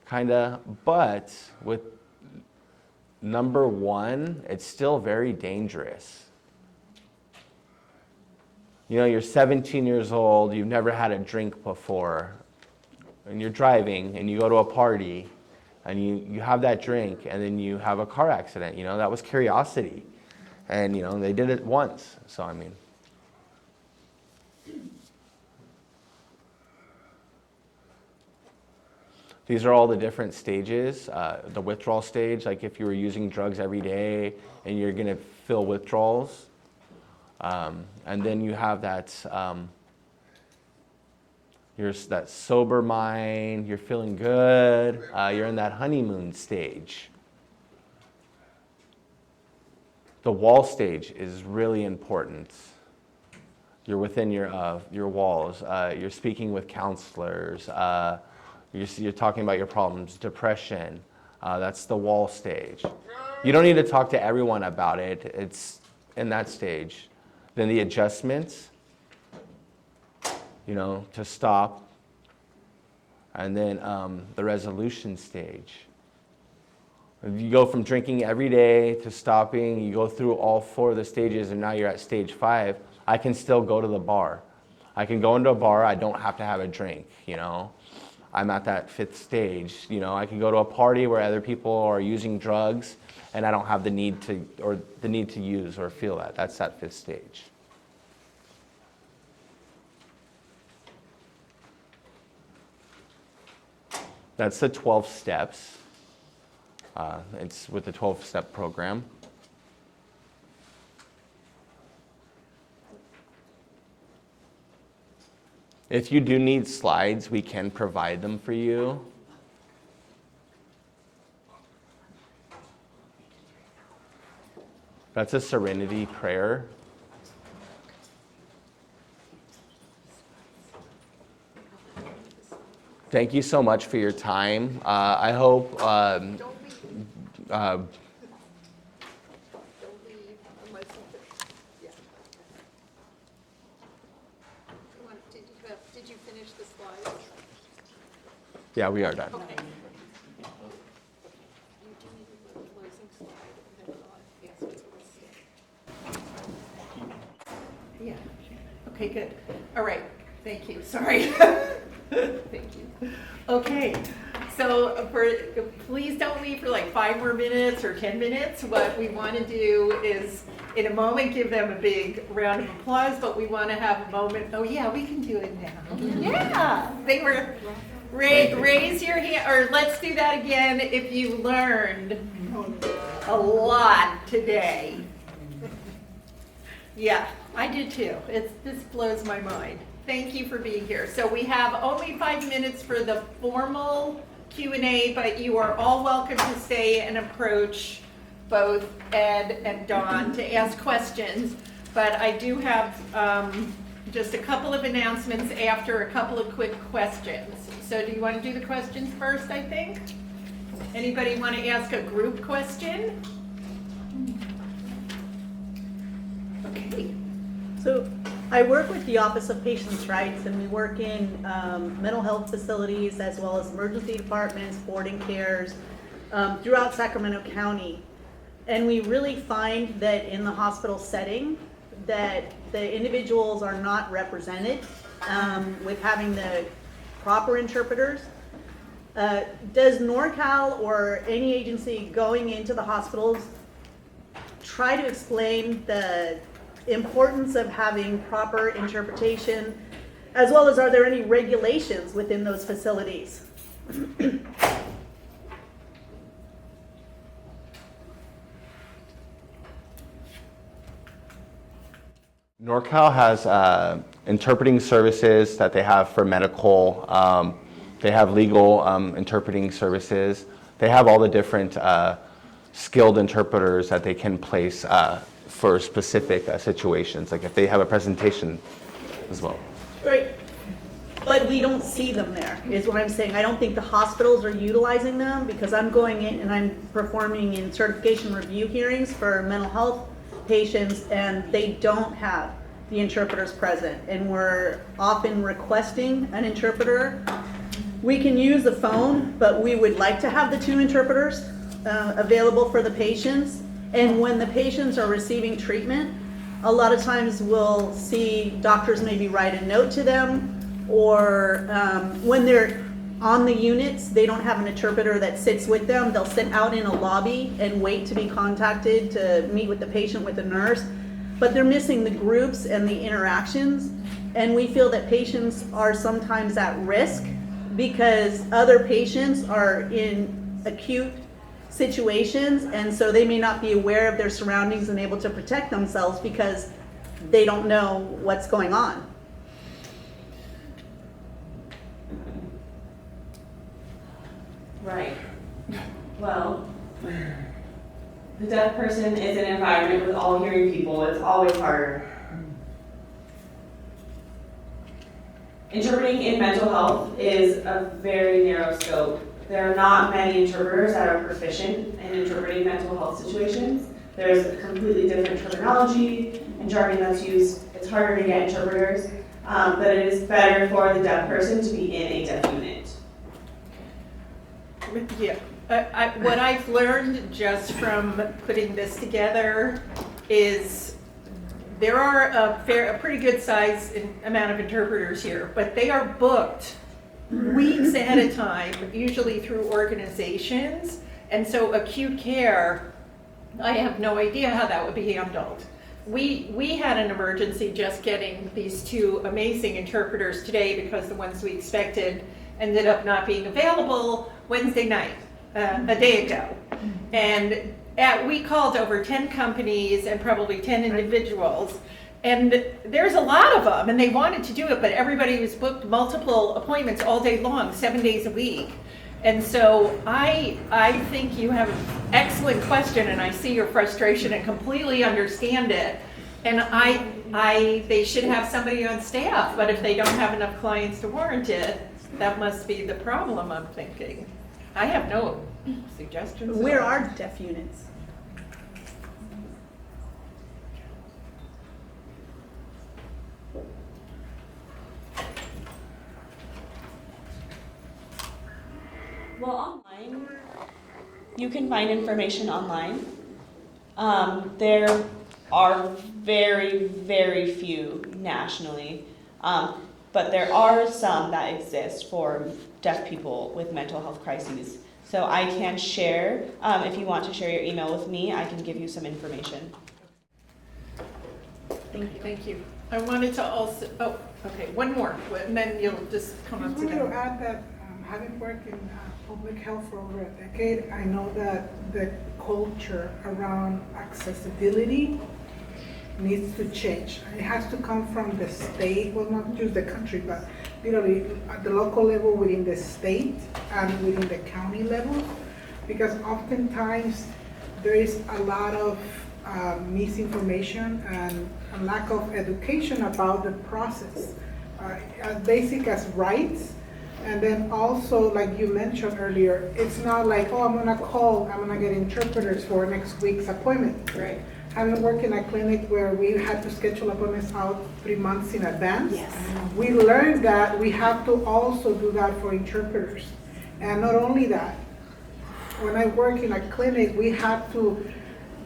Speaker 3: kinda, but with number 1, it's still very dangerous. You know, you're 17 years old, you've never had a drink before, and you're driving, and you go to a party, and you have that drink, and then you have a car accident. You know, that was curiosity. And, you know, they did it once, so I mean. These are all the different stages. The withdrawal stage, like if you were using drugs every day and you're gonna feel withdrawals. And then you have that, that sober mind, you're feeling good, you're in that honeymoon stage. The wall stage is really important. You're within your walls. You're speaking with counselors. You're talking about your problems, depression. That's the wall stage. You don't need to talk to everyone about it. It's in that stage. Then the adjustments, you know, to stop. And then the resolution stage. You go from drinking every day to stopping. You go through all 4 of the stages, and now you're at stage 5. I can still go to the bar. I can go into a bar. I don't have to have a drink, you know. I'm at that 5th stage. You know, I can go to a party where other people are using drugs, and I don't have the need to use or feel that. That's that 5th stage. That's the 12 steps. It's with the 12-step program. If you do need slides, we can provide them for you. That's a serenity prayer. Thank you so much for your time. I hope
Speaker 1: Don't leave unless you, Did you finish the slides?
Speaker 3: yeah, we are done.
Speaker 1: Okay. You do need to put a closing slide and then answer the list. Yeah. Okay, good. All right. Thank you. Sorry. Thank you. Okay. So please don't leave for like 5 more minutes or 10 minutes. What we want to do is, in a moment, give them a big round of applause, but we want to have a moment. Oh yeah, we can do it now. Yeah. They were, raise your hand, or let's do that again if you learned a lot today. Yeah, I did too. This blows my mind. Thank you for being here. So we have only 5 minutes for the formal Q&A, but you are all welcome to stay and approach both Ed and Dawn to ask questions. But I do have just a couple of announcements after a couple of quick questions. So do you want to do the questions first, I think? Anybody want to ask a group question? Okay.
Speaker 7: So I work with the Office of Patients' Rights, and we work in mental health facilities as well as emergency departments, boarding cares throughout Sacramento County. And we really find that in the hospital setting that the individuals are not represented with having the proper interpreters. Does NorCal or any agency going into the hospitals try to explain the importance of having proper interpretation, as well as are there any regulations within those facilities?
Speaker 3: NorCal has interpreting services that they have for medical. They have legal interpreting services. They have all the different skilled interpreters that they can place for specific situations, like if they have a presentation as well.
Speaker 7: Right. But we don't see them there, is what I'm saying. I don't think the hospitals are utilizing them, because I'm going in and I'm performing in certification review hearings for mental health patients, and they don't have the interpreters present, and we're often requesting an interpreter. We can use the phone, but we would like to have the 2 interpreters available for the patients. And when the patients are receiving treatment, a lot of times we'll see doctors maybe write a note to them, or when they're on the units, they don't have an interpreter that sits with them. They'll sit out in a lobby and wait to be contacted to meet with the patient with a nurse. But they're missing the groups and the interactions. And we feel that patients are sometimes at risk because other patients are in acute situations, and so they may not be aware of their surroundings and able to protect themselves because they don't know what's going on.
Speaker 2: Right. Well, the deaf person is in an environment with all hearing people. It's always harder. Interpreting in mental health is a very narrow scope. There are not many interpreters that are proficient in interpreting mental health situations. There's a completely different terminology and jargon that's used. It's harder to get interpreters, but it is better for the deaf person to be in a deaf unit.
Speaker 1: Yeah, what I've learned just from putting this together is there are a pretty good size amount of interpreters here, but they are booked weeks ahead of time, usually through organizations. And so acute care, I have no idea how that would be handled. We had an emergency just getting these 2 amazing interpreters today, because the ones we expected ended up not being available Wednesday night, a day ago. And we called over 10 companies and probably 10 individuals, and there's a lot of them, and they wanted to do it, but everybody was booked multiple appointments all day long, 7 days a week. And so I think you have an excellent question, and I see your frustration and completely understand it. And they should have somebody on staff, but if they don't have enough clients to warrant it, that must be the problem, I'm thinking. I have no suggestions.
Speaker 7: Where are deaf units?
Speaker 2: Well, online, you can find information online. There are very, very few nationally, but there are some that exist for deaf people with mental health crises. So I can share, if you want to share your email with me, I can give you some information.
Speaker 1: Thank you. I wanted to also, okay, one more, and then you'll just come up
Speaker 8: I
Speaker 1: to
Speaker 8: just wanted
Speaker 1: them.
Speaker 8: to add that having worked in public health for over a decade, I know that the culture around accessibility needs to change. It has to come from the state, well, not just the country, but literally at the local level within the state and within the county level, because oftentimes there is a lot of misinformation and a lack of education about the process, as basic as rights. And then also, like you mentioned earlier, it's not like, oh, I'm gonna call, I'm gonna get interpreters for next week's appointment.
Speaker 1: Right.
Speaker 8: Having worked in a clinic where we had to schedule appointments out 3 months in advance,
Speaker 1: Yes.
Speaker 8: we learned that we have to also do that for interpreters. And not only that, when I work in a clinic, we have to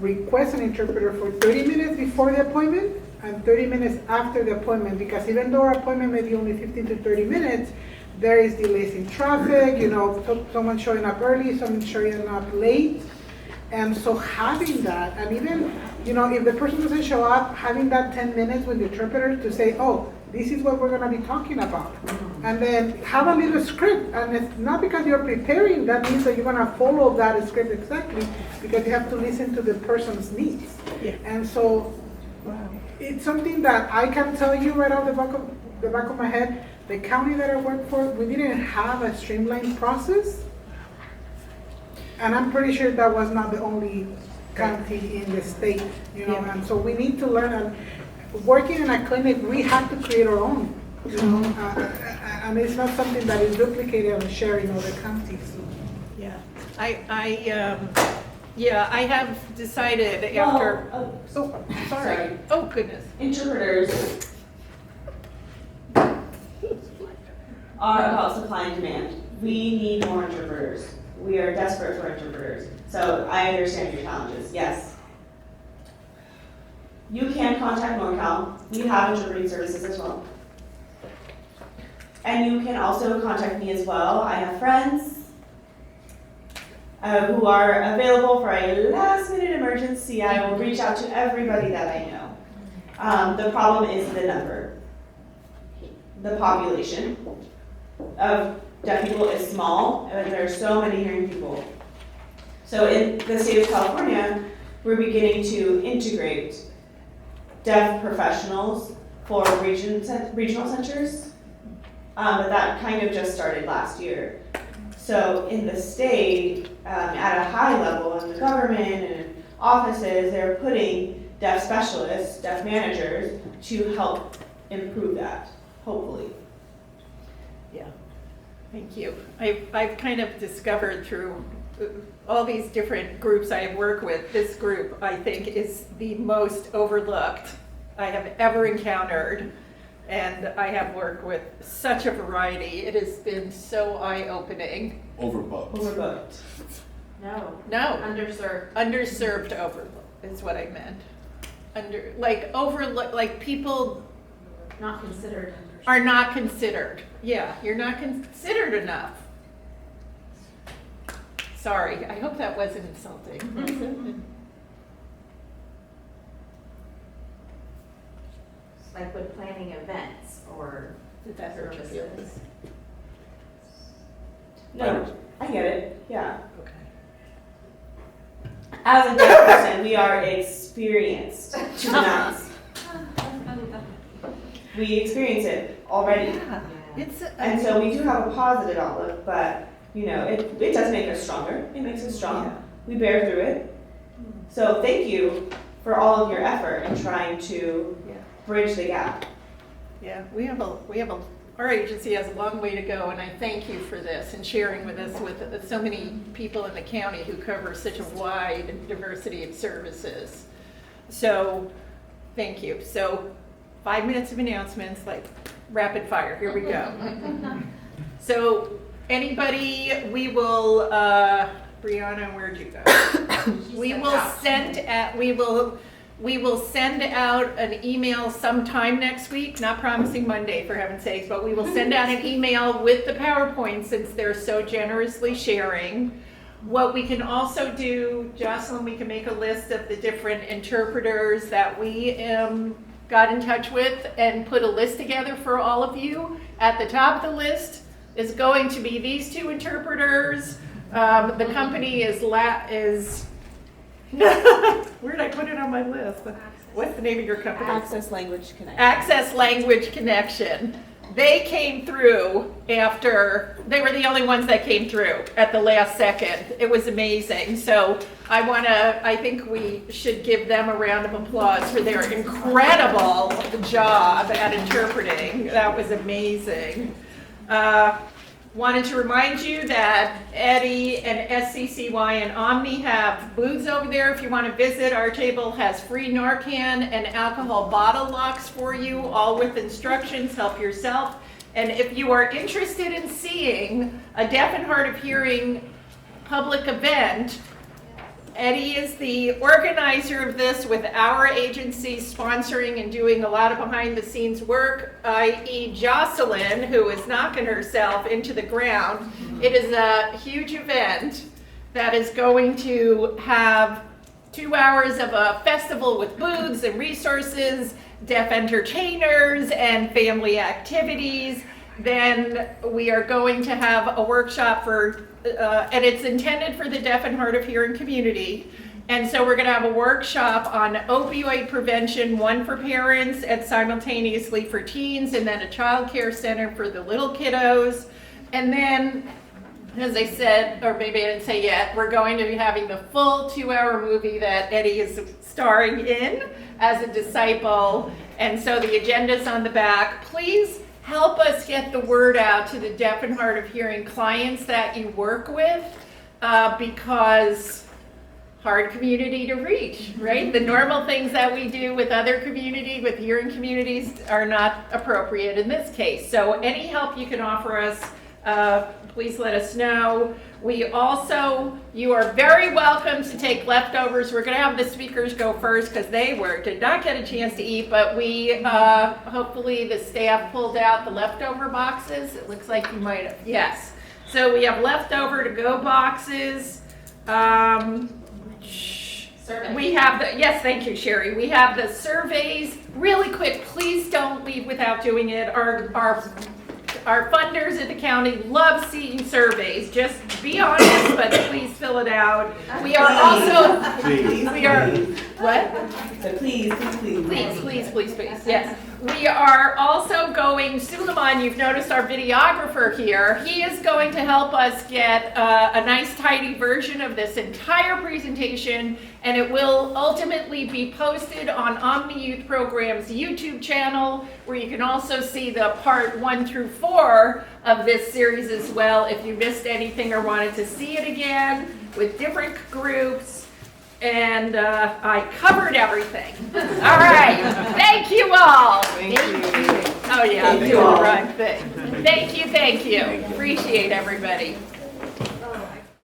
Speaker 8: request an interpreter for 30 minutes before the appointment and 30 minutes after the appointment, because even though our appointment may be only 15 to 30 minutes, there is delays in traffic, someone showing up early, someone showing up late. And so having that, and even, if the person doesn't show up, having that 10 minutes with the interpreter to say, oh, this is what we're gonna be talking about. And then have a little script, and it's not because you're preparing, that means that you're gonna follow that script exactly, because you have to listen to the person's needs.
Speaker 7: Yeah.
Speaker 8: And so, it's something that I can tell you right off the back of my head, the county that I work for, we didn't have a streamlined process. And I'm pretty sure that was not the only county in the state, and so we need to learn. And working in a clinic, we have to create our own, and it's not something that is duplicated and shared in other counties.
Speaker 1: Yeah, I have decided after,
Speaker 2: Well,
Speaker 1: oh, sorry,
Speaker 2: sorry.
Speaker 1: oh goodness.
Speaker 2: Interpreters are about supply and demand. We need more interpreters. We are desperate for interpreters. So I understand your challenges, yes. You can contact NorCal. We have interpreting services as well. And you can also contact me as well. I have friends who are available for a last minute emergency. I will reach out to everybody that I know. The problem is the number. The population of deaf people is small, and there are so many hearing people. So in the state of California, we're beginning to integrate deaf professionals for regional centers, but that kind of just started last year. So in the state, at a high level in the government and offices, they're putting deaf specialists, deaf managers to help improve that, hopefully.
Speaker 1: Yeah, thank you. I've kind of discovered through all these different groups I have worked with, this group I think is the most overlooked I have ever encountered. And I have worked with such a variety. It has been so eye-opening.
Speaker 5: Overbooked.
Speaker 2: Overbooked.
Speaker 6: No.
Speaker 1: No,
Speaker 6: Underserved.
Speaker 1: underserved overlooked is what I meant. Overlooked, like people
Speaker 6: Not considered.
Speaker 1: are not considered. Yeah, you're not considered enough. Sorry, I hope that wasn't insulting.
Speaker 6: Like with planning events or
Speaker 1: Did that hurt your
Speaker 6: services.
Speaker 1: feelings?
Speaker 2: No, I get it, yeah.
Speaker 1: Okay.
Speaker 2: As a deaf person, we are experienced to the max. We experience it already.
Speaker 1: Yeah, it's,
Speaker 2: And so we do have a positive outlook, but it does make us stronger. It makes us strong.
Speaker 1: Yeah.
Speaker 2: We bear through it. So thank you for all of your effort in trying to bridge the gap.
Speaker 1: yeah, our agency has a long way to go, and I thank you for this and sharing with us with so many people in the county who cover such a wide diversity of services. So, thank you. So, 5 minutes of announcements, like rapid fire, here we go. So, anybody, we will, Brianna, where'd you go? We will send out an email sometime next week, not promising Monday for heaven's sakes, but we will send out an email with the PowerPoint since they're so generously sharing. What we can also do, Jocelyn, we can make a list of the different interpreters that we got in touch with and put a list together for all of you. At the top of the list is going to be these two interpreters. The company is where did I put it on my list? What's the name of your company?
Speaker 2: Access Language Connection.
Speaker 1: Access Language Connection. They came through they were the only ones that came through at the last second. It was amazing. So I think we should give them a round of applause for their incredible job at interpreting. That was amazing. Wanted to remind you that Eddie and SCCY and Omni have booths over there if you want to visit. Our table has free Narcan and alcohol bottle locks for you, all with instructions, help yourself. And if you are interested in seeing a deaf and hard of hearing public event, Eddie is the organizer of this, with our agency sponsoring and doing a lot of behind-the-scenes work, i.e. Jocelyn, who is knocking herself into the ground. It is a huge event that is going to have 2 hours of a festival with booths and resources, deaf entertainers, and family activities. Then we are going to have a workshop for, and it's intended for the deaf and hard of hearing community. And so we're going to have a workshop on opioid prevention, one for parents and simultaneously for teens, and then a child care center for the little kiddos. And then, as I said, or maybe I didn't say yet, we're going to be having the full 2-hour movie that Eddie is starring in as a disciple. And so the agenda's on the back. Please help us get the word out to the deaf and hard of hearing clients that you work with, because hard community to reach, right? The normal things that we do with other with hearing communities are not appropriate in this case. So any help you can offer us, please let us know. We also, you are very welcome to take leftovers. We're going to have the speakers go first because they did not get a chance to eat, but we, hopefully the staff pulled out the leftover boxes. It looks like you might have, yes. So we have leftover to go boxes. We have the, yes, thank you, Sherry. We have the surveys. Really quick, please don't leave without doing it. Our funders at the county love seeing surveys. Just be honest, but please fill it out. We are also, we are, what?
Speaker 2: So please.
Speaker 1: Please, yes. We are also going, Suleiman, you've noticed our videographer here. He is going to help us get a nice tidy version of this entire presentation, and it will ultimately be posted on Omni Youth Program's YouTube channel, where you can also see the part 1 through 4 of this series as well, if you missed anything or wanted to see it again with different groups. And I covered everything. All right. Thank you all. Thank you. Oh, yeah, I'm doing the right thing. Thank you. Appreciate everybody.